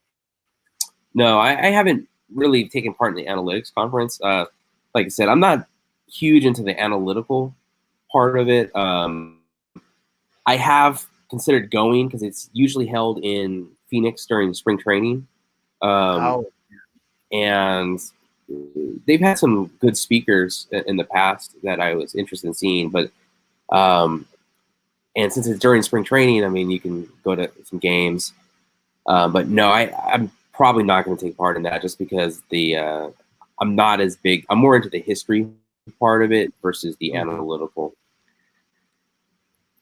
Speaker 3: No, I haven't really taken part in the analytics conference. Like I said, I'm not huge into the analytical part of it. I have considered going because it's usually held in Phoenix during spring training, and they've had some good speakers in the past that I was interested in seeing, but and since it's during spring training, I mean, you can go to some games, but no, I'm probably not going to take part in that just because I'm not as big. I'm more into the history part of it versus the analytical.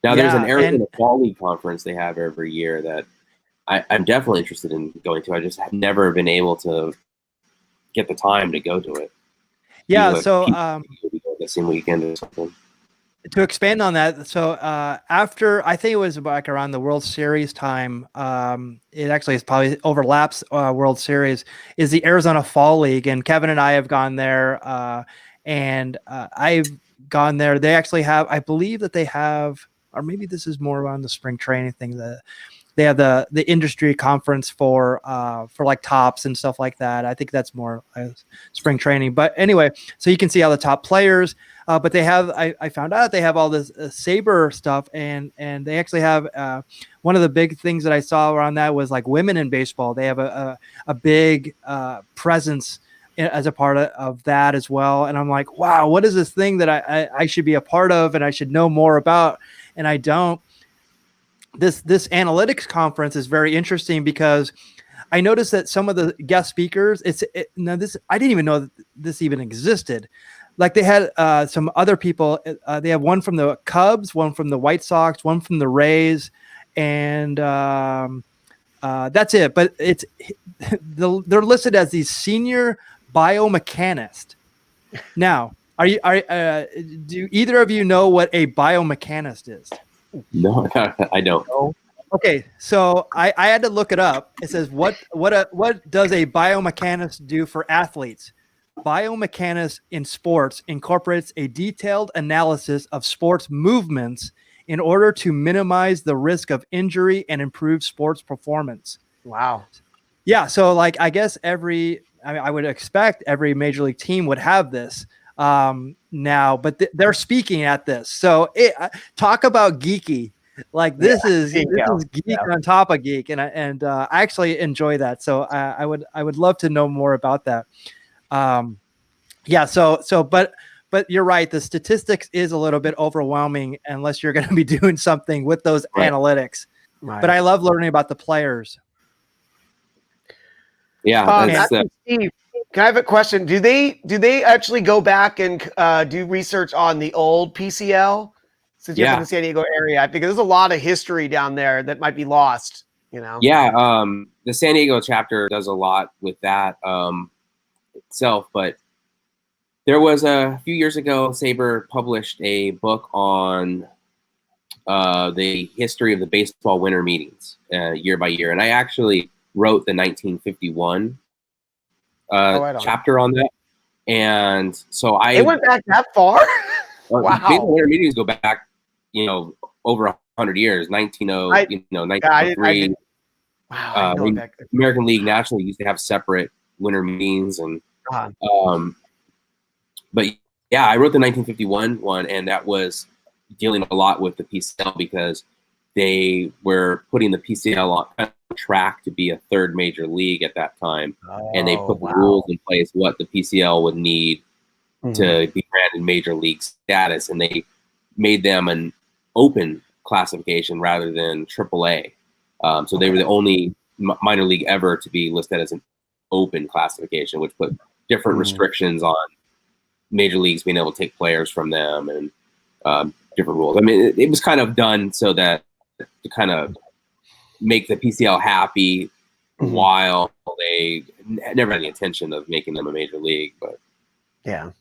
Speaker 3: Now, there's an Arizona Fall League conference they have every year that I'm definitely interested in going to. I just have never been able to get the time to go to it.
Speaker 1: Yeah, so
Speaker 3: the same weekend or something.
Speaker 1: To expand on that, so after, I think it was like around the World Series time, it actually is probably overlaps World Series, is the Arizona Fall League, and Kevin and I have gone there, and I've gone there. They actually have, I believe that they have, or maybe this is more around the spring training thing, that they have the industry conference for like tops and stuff like that. I think that's more spring training. But anyway, so you can see all the top players. But they have, I found out they have all this Saber stuff, and they actually have one of the big things that I saw around that was like women in baseball. They have a big presence as a part of that as well. And I'm like, wow, what is this thing that I should be a part of and I should know more about, and I don't. This analytics conference is very interesting because I noticed that some of the guest speakers, I didn't even know that this even existed. Like they had some other people. They have one from the Cubs, one from the White Sox, one from the Rays, and that's it. But they're listed as the senior biomechanist. Now, do either of you know what a biomechanist is?
Speaker 3: No, I don't.
Speaker 1: Okay, so I had to look it up. It says what does a biomechanist do for athletes? Biomechanist in sports incorporates a detailed analysis of sports movements in order to minimize the risk of injury and improve sports performance.
Speaker 2: Wow. Yeah,
Speaker 1: so like I guess I would expect every major league team would have this now, but they're speaking at this. So talk about geeky. Like this is geek on top of geek, and I actually enjoy that. So I would love to know more about that. But you're right. The statistics is a little bit overwhelming unless you're going to be doing something with those analytics. Right. But I love learning about the players.
Speaker 3: Yeah.
Speaker 2: Steve, can I have a question? Do they actually go back and do research on the old PCL since you're in the San Diego area? Because there's a lot of history down there that might be lost. You know.
Speaker 3: Yeah. The San Diego chapter does a lot with that itself, but there was a few years ago, Saber published a book on the history of the baseball winter meetings year by year, and I actually wrote the 1951 chapter on that, and so
Speaker 2: it went back that far. Wow,
Speaker 3: baseball winter meetings go back, over 100 years. 1903.
Speaker 2: Wow,
Speaker 3: American League National used to have separate winter meetings, and but yeah, I wrote the 1951 one, and that was dealing a lot with the PCL because they were putting the PCL on track to be a third major league at that time, and they put the rules in place what the PCL would need to be granted major league status, and they made them an open classification rather than AAA. So they were the only minor league ever to be listed as an open classification, which put different restrictions on major leagues being able to take players from them and different rules. I mean, it was kind of done so that to kind of make the PCL happy while they never had the intention of making them a major league. But
Speaker 2: yeah,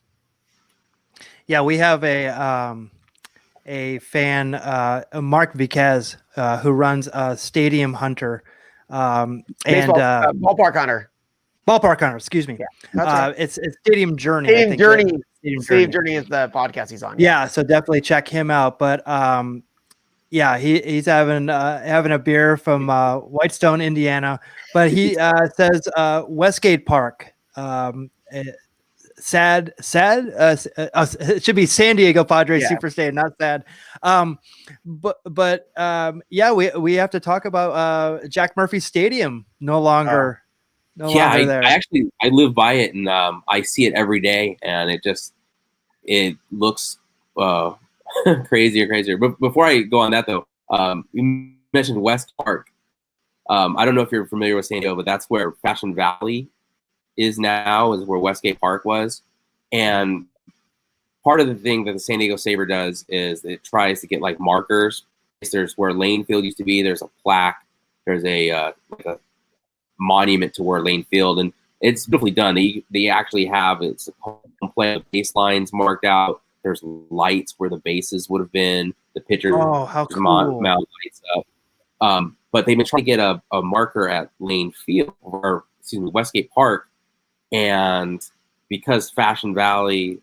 Speaker 1: we have a fan, Mark Viquez, who runs Stadium Hunter,
Speaker 2: Ballpark Hunter.
Speaker 1: Ballpark Hunter, excuse me.
Speaker 2: Yeah, that's right.
Speaker 1: It's Stadium Journey.
Speaker 2: Stadium Journey. Stadium Journey is the podcast he's on.
Speaker 1: Yeah, so definitely check him out. But yeah, he's having a beer from Whitestone, Indiana. But he says Westgate Park. Sad. It should be San Diego Padres Super Stadium, not sad. But yeah, we have to talk about Jack Murphy Stadium no longer there.
Speaker 3: I live by it, and I see it every day, and it looks crazier and crazier. But before I go on that though, you mentioned West Park. I don't know if you're familiar with San Diego, but that's where Fashion Valley is now, is where Westgate Park was. And part of the thing that the San Diego Sabre does is it tries to get like markers. There's where Lane Field used to be. There's a plaque. There's a monument to where Lane Field, and it's beautifully done. They actually have it's complete baselines marked out. There's lights where the bases would have been. The pitchers
Speaker 1: how cool.
Speaker 3: mount lights up. But they've been trying to get a marker at Lane Field, or excuse me, Westgate Park. And because Fashion Valley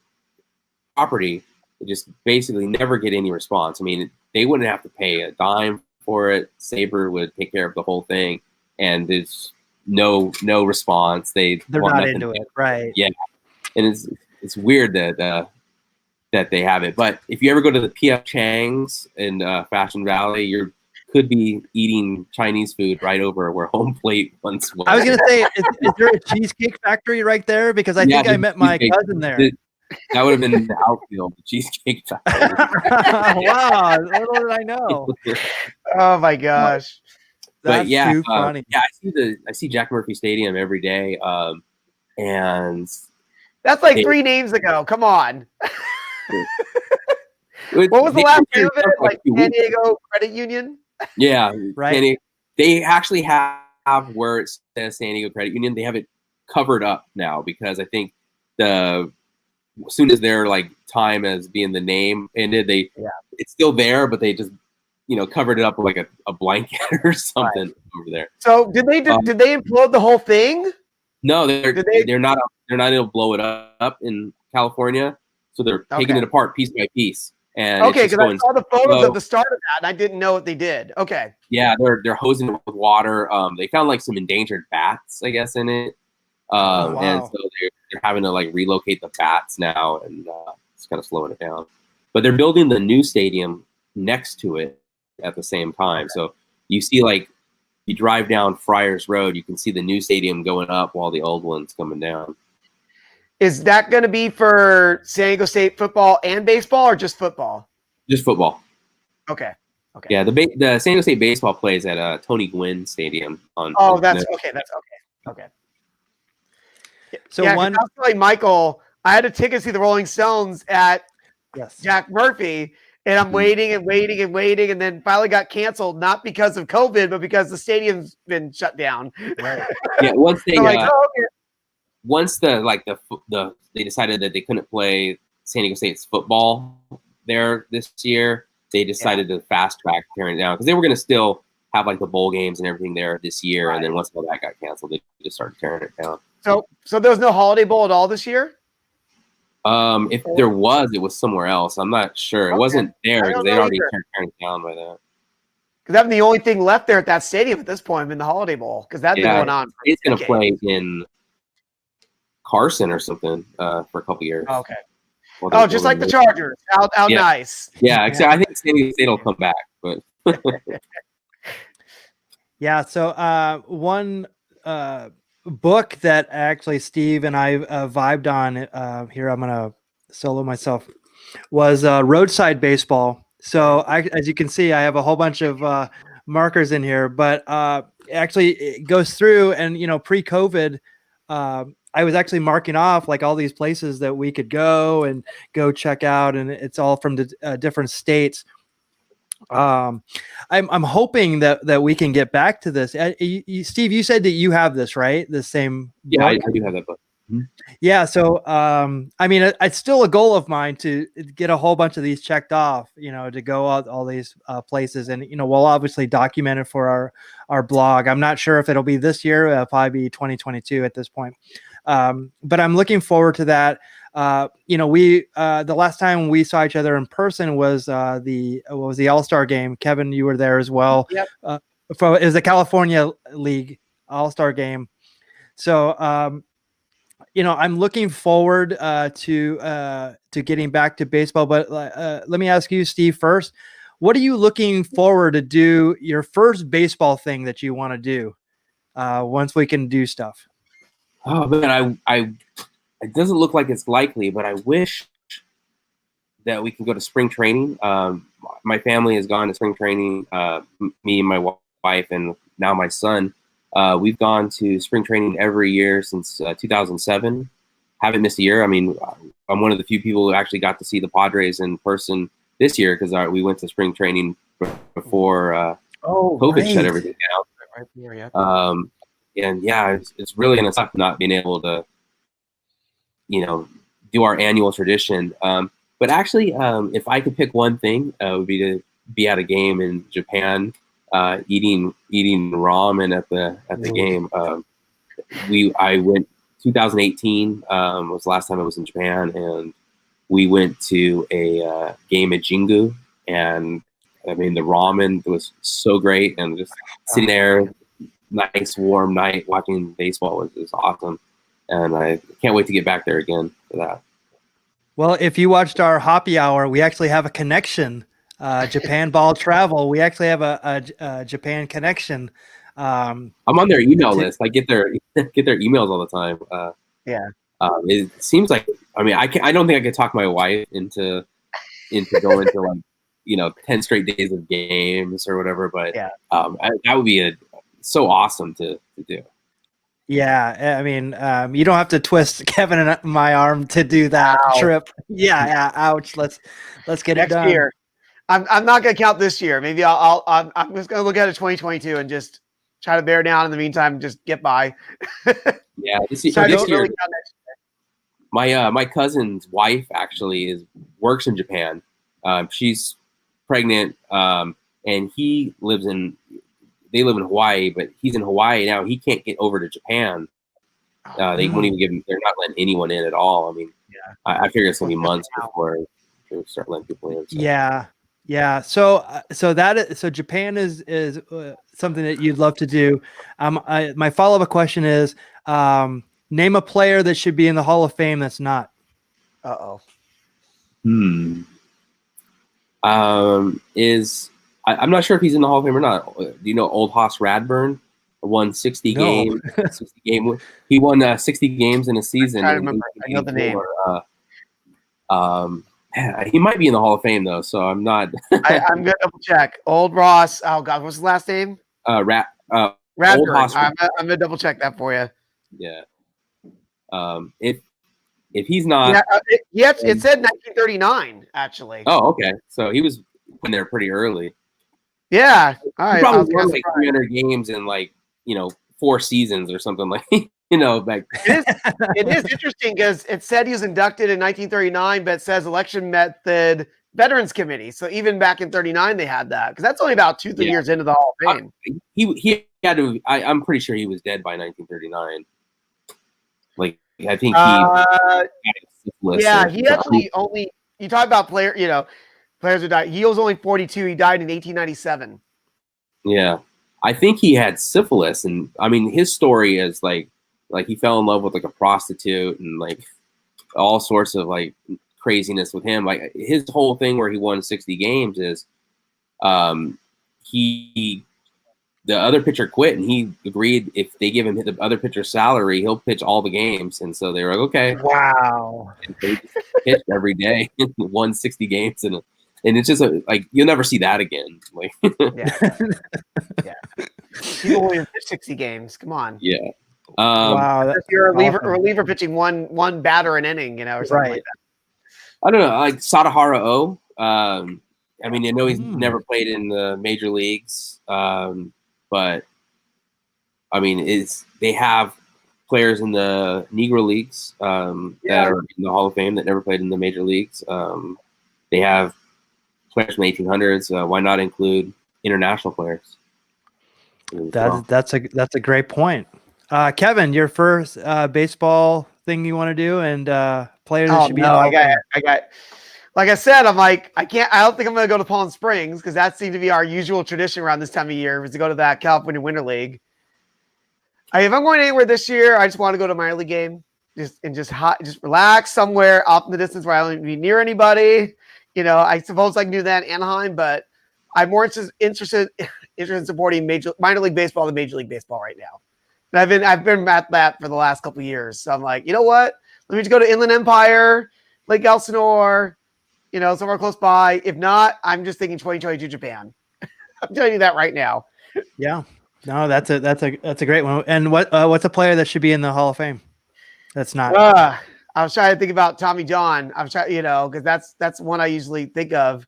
Speaker 3: property, they just basically never get any response. I mean, they wouldn't have to pay a dime for it. Sabre would take care of the whole thing, and there's no response. They're
Speaker 1: not into it, right?
Speaker 3: Yeah, and it's weird that they have it. But if you ever go to the P.F. Chang's in Fashion Valley, you could be eating Chinese food right over where home plate once was.
Speaker 1: I was going to say, is there a cheesecake factory right there? Because I think I met my cousin there.
Speaker 3: That would have been the outfield, the cheesecake factory.
Speaker 1: Wow, little did I know.
Speaker 2: Oh my gosh.
Speaker 1: That's too funny.
Speaker 3: Yeah, I see Jack Murphy Stadium every day. And
Speaker 2: that's like 3 names ago. Come on. What was the last name of it? Like San Diego Credit Union?
Speaker 3: Yeah,
Speaker 1: right.
Speaker 3: They actually have where it says San Diego Credit Union. They have it covered up now because I think as soon as their like time as being the name ended, it's still there, but they just covered it up with like a blanket or something over there.
Speaker 2: So did they implode the whole thing?
Speaker 3: No, they're not able to blow it up in California, so they're taking it apart piece by piece. And
Speaker 2: because I saw the photos of the start of that, and I didn't know what they did. Okay. Yeah,
Speaker 3: they're hosing it with water. They found like some endangered bats, I guess, in it. And so they're having to like relocate the bats now, and it's kind of slowing it down. But they're building the new stadium next to it at the same time. So you see, like, you drive down Friars Road, you can see the new stadium going up while the old one's coming down.
Speaker 2: Is that going to be for San Diego State football and baseball, or just football?
Speaker 3: Just football.
Speaker 2: Okay.
Speaker 3: Yeah, the San Diego State baseball plays at Tony Gwynn Stadium.
Speaker 2: That's okay.
Speaker 1: So
Speaker 2: I was telling Michael, I had a ticket to see the Rolling Stones at Jack Murphy, and I'm waiting, and then finally got canceled, not because of COVID, but because the stadium's been shut down.
Speaker 3: Right. Yeah, once they once they decided that they couldn't play San Diego State's football there this year, they decided to fast track tearing it down because they were going to still have like the bowl games and everything there this year. Right. And then once all that got canceled, they just started tearing it down.
Speaker 2: So there was no Holiday Bowl at all this year?
Speaker 3: If there was, it was somewhere else. I'm not sure. It wasn't there because they already tearing it down by that.
Speaker 2: Because that's the only thing left there at that stadium at this point in the Holiday Bowl, because that's been going on.
Speaker 3: It's going to play in Carson or something for a couple years.
Speaker 2: Oh, okay. Just like the Chargers. Out nice.
Speaker 3: Yeah, except I think San Diego State will come back. But
Speaker 1: yeah, so one book that actually Steve and I vibed on here, I'm going to solo myself, was Roadside Baseball. So as you can see, I have a whole bunch of markers in here, but actually it goes through and, pre-COVID, I was actually marking off like all these places that we could go check out, and it's all from the different states. I'm hoping that we can get back to this. Steve, you said that you have this, right? The same
Speaker 3: Yeah, I
Speaker 1: book?
Speaker 3: do have that book.
Speaker 1: Yeah. So, I mean, it's still a goal of mine to get a whole bunch of these checked off, to go out all these places, and, we'll obviously document it for our blog. I'm not sure if it'll be this year, it'll probably be 2022 at this point. But I'm looking forward to that. We the last time we saw each other in person was the All-Star game. Kevin, you were there as well.
Speaker 2: Yep.
Speaker 1: It was the California League All-Star game. So, I'm looking forward to getting back to baseball. But let me ask you, Steve, first. What are you looking forward to do your first baseball thing that you want to do once we can do stuff?
Speaker 3: Oh man, it doesn't look like it's likely, but I wish that we can go to spring training. My family has gone to spring training. Me and my wife, and now my son. We've gone to spring training every year since 2007. Haven't missed a year. I mean, I'm one of the few people who actually got to see the Padres in person this year because we went to spring training before COVID shut everything down.
Speaker 2: Right there, yeah.
Speaker 3: And yeah, it's really going to suck not being able to, do our annual tradition. But actually, if I could pick one thing, it would be to be at a game in Japan, eating ramen at the game. I went 2018 was the last time I was in Japan, and we went to a game at Jingu, and I mean the ramen was so great, and just sitting there, nice warm night watching baseball was awesome, and I can't wait to get back there again for that.
Speaker 1: Well, if you watched our Hoppy Hour, we actually have a connection. Japan Ball Travel. We actually have a Japan connection.
Speaker 3: I'm on their email list. I get their emails all the time.
Speaker 2: Yeah.
Speaker 3: It seems like, I mean, I don't think I could talk my wife into going to 10 straight days of games or whatever. But
Speaker 2: yeah,
Speaker 3: that would be so awesome to do.
Speaker 1: Yeah, I mean, you don't have to twist Kevin and my arm to do that trip. Yeah. Ouch. Let's get it done.
Speaker 2: Next year. I'm not going to count this year. Maybe I'm just going to look at it 2022 and just try to bear down in the meantime. Just get by.
Speaker 3: Yeah, this year. My cousin's wife actually works in Japan. She's pregnant, and they live in Hawaii, but he's in Hawaii now. He can't get over to Japan. They won't even give him. They're not letting anyone in at all. I mean, I figure it's gonna be months before they start letting people in. So.
Speaker 1: Yeah. So Japan is something that you'd love to do. My follow-up question is, name a player that should be in the Hall of Fame that's not.
Speaker 2: Uh-oh.
Speaker 3: I'm not sure if he's in the Hall of Fame or not. Do you know Old Hoss Radburn? Won 60 games. 60 game. He won 60 games in a season.
Speaker 2: I remember. I know the name.
Speaker 3: He might be in the Hall of Fame though, so I'm not.
Speaker 2: I'm gonna double check. Old Ross. Oh God, what's his last name?
Speaker 3: Radburn.
Speaker 2: I'm gonna double check that for you.
Speaker 3: Yeah. If he's not,
Speaker 2: it said 1939 actually.
Speaker 3: Oh, okay. So he was in there pretty early.
Speaker 2: Yeah. All right.
Speaker 3: He probably won like 300 games in 4 seasons or something like. Back.
Speaker 2: It is interesting because it said he was inducted in 1939, but it says election method Veterans Committee. So even back in 39, they had that because that's only about 2-3 years into the Hall of Fame.
Speaker 3: He had to. I'm pretty sure he was dead by 1939. I think he.
Speaker 2: He actually only. You talk about players who died. He was only 42. He died in 1897.
Speaker 3: Yeah, I think he had syphilis, and I mean his story is like he fell in love with a prostitute and all sorts of craziness with him. His whole thing where he won 60 games is the other pitcher quit and he agreed if they give him the other pitcher's salary, he'll pitch all the games. And so they were like, okay.
Speaker 2: Wow.
Speaker 3: And they just pitched every day, won 60 games. And it's just you'll never see that again.
Speaker 2: Yeah. People only pitch 60 games. Come on.
Speaker 3: Yeah.
Speaker 1: Wow.
Speaker 2: If you're a
Speaker 1: awesome.
Speaker 2: reliever pitching one batter an inning, or something like that.
Speaker 3: I don't know, like Sadahara O. I mean, I know he's
Speaker 1: Hmm.
Speaker 3: never played in the major leagues, but I mean, they have players in the Negro leagues that are in the Hall of Fame that never played in the major leagues. They have players from the 1800s. Why not include international players?
Speaker 1: That's a great point. Kevin, your first baseball thing you want to do, and players that should be in the Hall of Fame.
Speaker 2: I got. Like I said, I'm like, I don't think I'm going to go to Palm Springs because that seems to be our usual tradition around this time of year is to go to that California Winter League. If I'm going anywhere this year, I just want to go to a minor league game, just relax somewhere off in the distance where I don't be near anybody. I suppose I can do that in Anaheim, but I'm more interested in supporting minor league baseball than Major League Baseball right now. And I've been at that for the last couple of years. So I'm like, you know what? Let me just go to Inland Empire, Lake Elsinore. Somewhere close by. If not, I'm just thinking 2022 Japan. I'm telling you that right now.
Speaker 1: Yeah, no, that's a great one. And what's a player that should be in the Hall of Fame? That's not.
Speaker 2: I was trying to think about Tommy John. I was trying, because that's one I usually think of.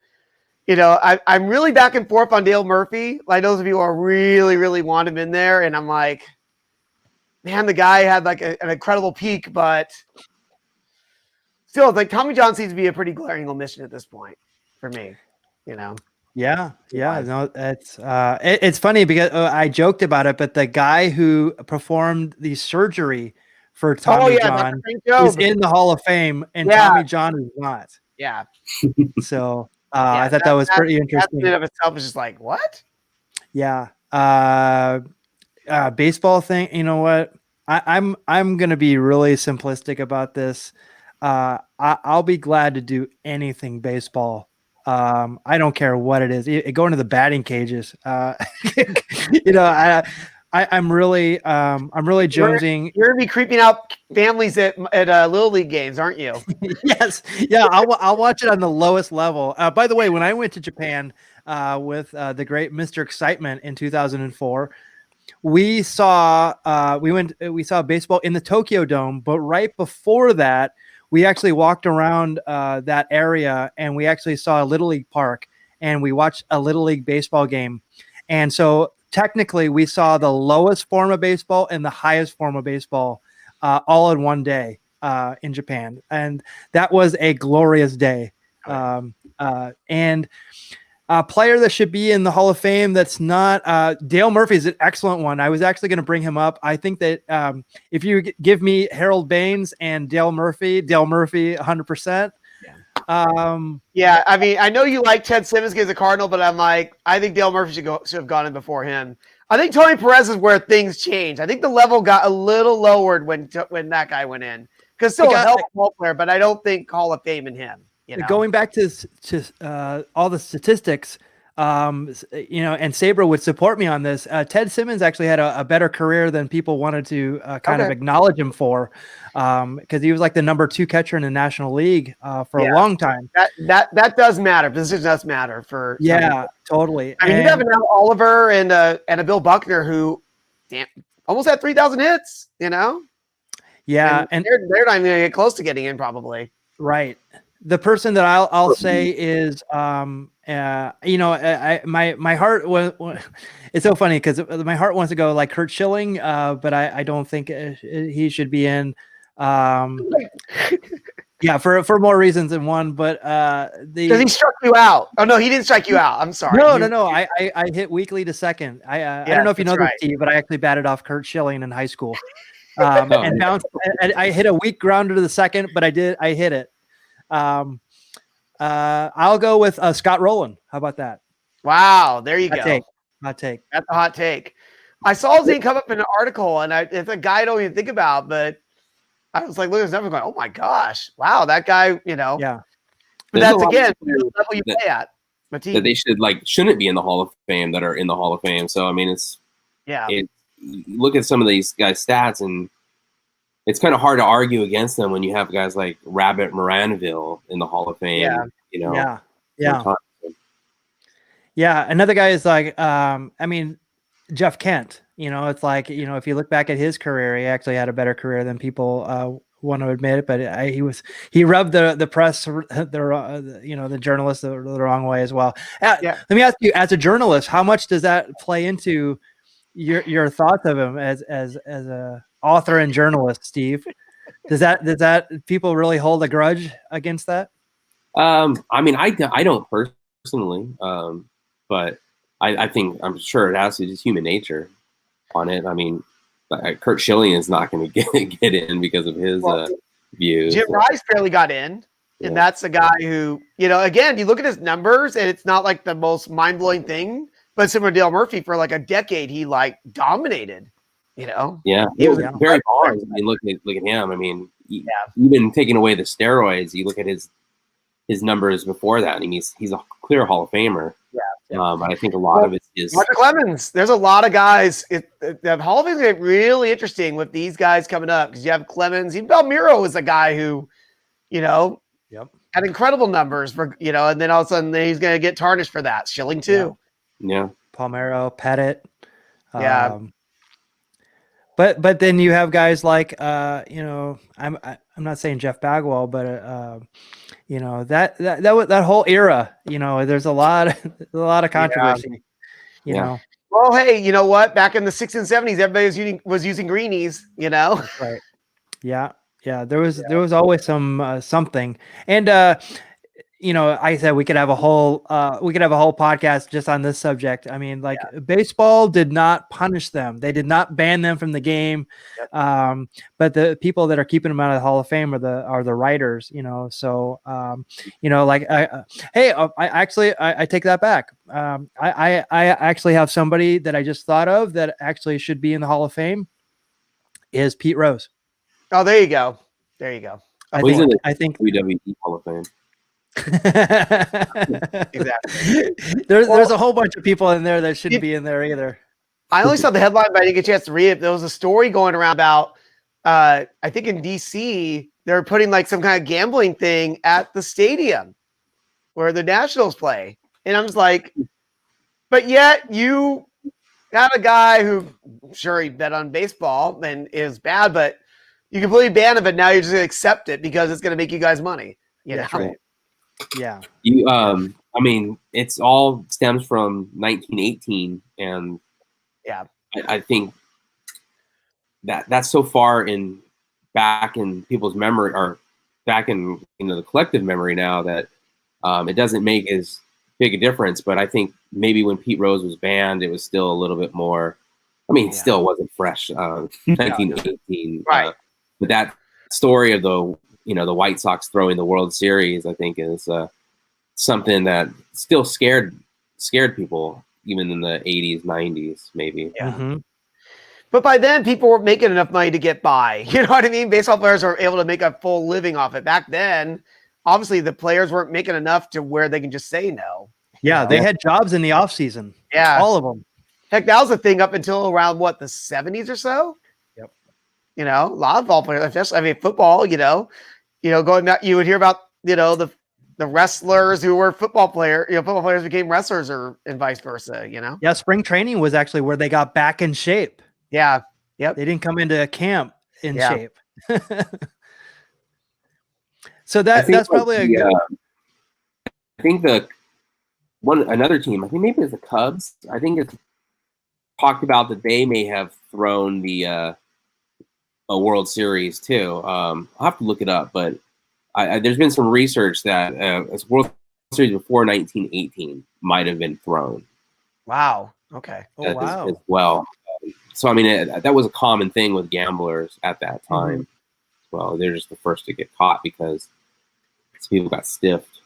Speaker 2: I'm really back and forth on Dale Murphy. Like those people are really, really want him in there, and I'm like, man, the guy had like an incredible peak, but. Still, like Tommy John seems to be a pretty glaring omission at this point for me,
Speaker 1: Yeah. No, it's funny because I joked about it, but the guy who performed the surgery for Tommy John is in the Hall of Fame, and Tommy John is not.
Speaker 2: Yeah.
Speaker 1: So I thought that was pretty interesting.
Speaker 2: That in of itself is just like what?
Speaker 1: Yeah. Baseball thing. You know what? I'm gonna be really simplistic about this. I'll be glad to do anything baseball. I don't care what it is. Going to the batting cages. I'm really jonesing.
Speaker 2: You're gonna be creeping out families at Little League games, aren't you?
Speaker 1: Yes. Yeah. I'll watch it on the lowest level. By the way, when I went to Japan with the great Mr. Excitement in 2004. We saw baseball in the Tokyo Dome, but right before that, we actually walked around that area and we actually saw a Little League park and we watched a Little League baseball game. And so technically we saw the lowest form of baseball and the highest form of baseball all in one day in Japan. And that was a glorious day. And a player that should be in the Hall of Fame that's not Dale Murphy is an excellent one. I was actually going to bring him up. I think that if you give me Harold Baines and Dale Murphy 100%.
Speaker 2: Yeah, I mean, I know you like Ted Simmons as a Cardinal, but I'm like, I think Dale Murphy should have gone in before him. I think Tony Perez is where things changed. I think the level got a little lowered when that guy went in because still a hell of a ball player, but I don't think Hall of Fame in him.
Speaker 1: Going back to all the statistics, and Sabra would support me on this. Ted Simmons actually had a better career than people wanted to kind of acknowledge him for, because he was like the number 2 catcher in the National League for a long time.
Speaker 2: That does matter. Position does matter for.
Speaker 1: Totally.
Speaker 2: I mean, you have an Al Oliver and a Bill Buckner who, almost had 3,000 hits.
Speaker 1: Yeah, and
Speaker 2: they're not even going to get close to getting in probably.
Speaker 1: Right. The person that I'll say is, my heart was, it's so funny because my heart wants to go like Kurt Schilling, but I don't think he should be in. For more reasons than one, but
Speaker 2: because he struck you out. Oh no, he didn't strike you out. I'm sorry.
Speaker 1: No. I hit weakly to second. I don't know if you know this, Steve, but I actually batted off Kurt Schilling in high school, and bounced. I hit a weak grounder to the second, but I hit it. I'll go with Scott Rowland. How about that?
Speaker 2: Wow, there you go.
Speaker 1: Hot take.
Speaker 2: That's a hot take. I saw his name come up in an article, and it's a guy I don't even think about, but I was like, look at his number going, oh my gosh, wow, that guy,
Speaker 1: Yeah.
Speaker 2: But that's again the level you play at.
Speaker 3: That they shouldn't be in the Hall of Fame that are in the Hall of Fame. So I mean, look at some of these guys' stats and. It's kind of hard to argue against them when you have guys like Rabbit Moranville in the Hall of Fame.
Speaker 1: Yeah. Another guy is like, Jeff Kent. It's like, if you look back at his career, he actually had a better career than people want to admit it. But he rubbed the press, the journalists the wrong way as well.
Speaker 2: Yeah.
Speaker 1: Let me ask you, as a journalist, how much does that play into your thoughts of him as a author and journalist, Steve? Does that people really hold a grudge against that?
Speaker 3: I mean, I don't personally, but I think I'm sure it has to just human nature on it. I mean, Kurt Schilling is not going to get in because of his views.
Speaker 2: Jim Rice barely got in, and that's a guy who, again, you look at his numbers, and it's not like the most mind blowing thing. But similar to Dale Murphy, for like a decade, he like dominated.
Speaker 3: Yeah,
Speaker 2: he was
Speaker 3: very bars. I mean, look at him. I mean, even taking away the steroids, you look at his numbers before that. I mean, he's a clear Hall of Famer. I think a lot of it is
Speaker 2: Roger Clemens. There's a lot of guys. The Hall of Fame is going to get really interesting with these guys coming up, because you have Clemens. Even Belmiro is a guy who, had incredible numbers for, and then all of a sudden he's going to get tarnished for that. Schilling too.
Speaker 3: Yeah.
Speaker 1: Palmeiro, Pettit.
Speaker 2: Yeah.
Speaker 1: But then you have guys like I'm not saying Jeff Bagwell, but that whole era, there's a lot of controversy. You know.
Speaker 2: Well, hey, you know what? Back in the 60s and 70s, everybody was using greenies.
Speaker 1: Right. Yeah. There was always something, and I said we could have a whole podcast just on this subject. I mean, baseball did not punish them; they did not ban them from the game. Yep. But the people that are keeping them out of the Hall of Fame are the writers. So I take that back. I actually have somebody that I just thought of that actually should be in the Hall of Fame. Is Pete Rose.
Speaker 2: Oh, there you go.
Speaker 1: I think
Speaker 3: WWE Hall of Fame.
Speaker 2: Exactly.
Speaker 1: There's a whole bunch of people in there that shouldn't be in there either.
Speaker 2: I only saw the headline, but I didn't get a chance to read it. There was a story going around about I think in DC they're putting like some kind of gambling thing at the stadium where the Nationals play, and I'm just like, but yet you got a guy who, sure, he bet on baseball and is bad, but you completely ban him, but now you're just gonna accept it because it's gonna make you guys money.
Speaker 1: Right. Yeah.
Speaker 3: I mean, it's all stems from 1918, and I think that's so far back in people's memory, or back in the collective memory now, that it doesn't make as big a difference. But I think maybe when Pete Rose was banned, it was still a little bit more. I mean, it still wasn't fresh, 1918,
Speaker 2: right?
Speaker 3: But that story of the White Sox throwing the World Series, I think, is something that still scared people, even in the 80s, 90s, maybe.
Speaker 2: Yeah. Mm-hmm. But by then, people weren't making enough money to get by. You know what I mean? Baseball players are able to make a full living off it. Back then, obviously, the players weren't making enough to where they can just say no.
Speaker 1: Yeah, they had jobs in the off season.
Speaker 2: Yeah,
Speaker 1: all of them.
Speaker 2: Heck, that was a thing up until around the 70s or so.
Speaker 1: Yep.
Speaker 2: A lot of ball players, especially football. Going back, you would hear about the wrestlers who were football players. Football players became wrestlers, and vice versa.
Speaker 1: Yeah, spring training was actually where they got back in shape.
Speaker 2: Yeah. Yep.
Speaker 1: They didn't come into camp in shape. So that's probably a good.
Speaker 3: I think another team, I think maybe it's the Cubs. I think it's talked about that they may have thrown a World Series too. I'll have to look it up, but there's been some research that a World Series before 1918 might have been thrown.
Speaker 2: Wow. Okay.
Speaker 1: Oh, wow.
Speaker 3: As well. So, I mean, that was a common thing with gamblers at that time. Mm-hmm. Well, they're just the first to get caught because people got stiffed.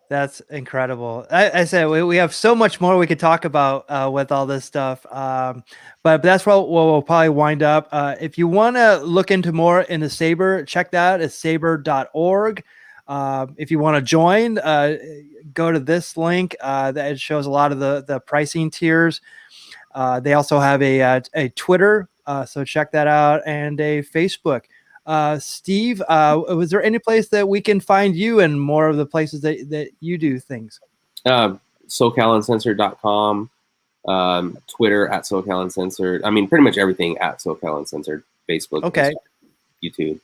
Speaker 1: That's incredible. I said we have so much more we could talk about with all this stuff, but that's where we'll probably wind up. If you want to look into more in the SABR, check that out. It's saber.org. If you want to join, go to this link that shows a lot of the pricing tiers. They also have a Twitter, so check that out, and a Facebook. Steve, was there any place that we can find you and more of the places that you do things?
Speaker 3: SoCalUncensored.com. Twitter at SoCal Uncensored. I mean, pretty much everything at SoCal Uncensored. Facebook,
Speaker 1: Okay.
Speaker 3: YouTube.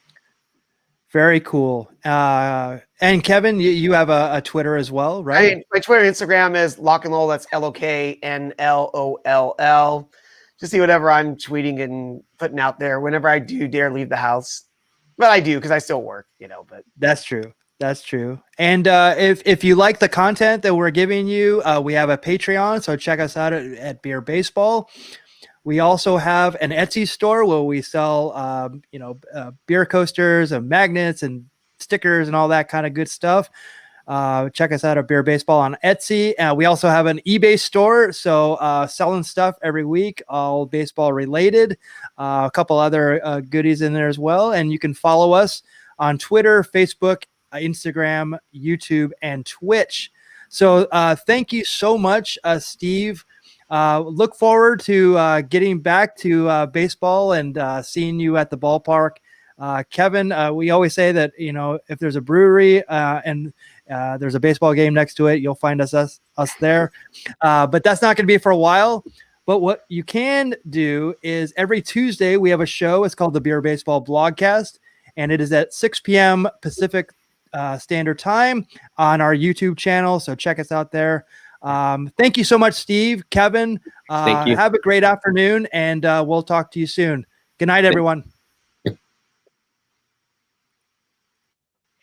Speaker 1: Very cool. And Kevin, you have a Twitter as well, right?
Speaker 2: My Twitter and Instagram is LockNLoll. That's LOKNLOLL. Just see whatever I'm tweeting and putting out there whenever I do dare leave the house. But I do because I still work, but
Speaker 1: That's true. That's true. And if you like the content that we're giving you, we have a Patreon. So check us out at Beer Baseball. We also have an Etsy store where we sell, beer coasters and magnets and stickers and all that kind of good stuff. Check us out at Beer Baseball on Etsy. We also have an eBay store, so selling stuff every week, all baseball related. A couple other goodies in there as well. And you can follow us on Twitter, Facebook, Instagram, YouTube, and Twitch. So thank you so much, Steve. Look forward to getting back to baseball and seeing you at the ballpark. Kevin, we always say that, if there's a brewery and there's a baseball game next to it, you'll find us there. But that's not going to be for a while. But what you can do is every Tuesday we have a show. It's called the Beer Baseball Blogcast, and it is at 6 p.m. Pacific Standard Time on our YouTube channel. So check us out there. Thank you so much, Steve, Kevin.
Speaker 3: Thank you.
Speaker 1: Have a great afternoon, and we'll talk to you soon. Good night, everyone.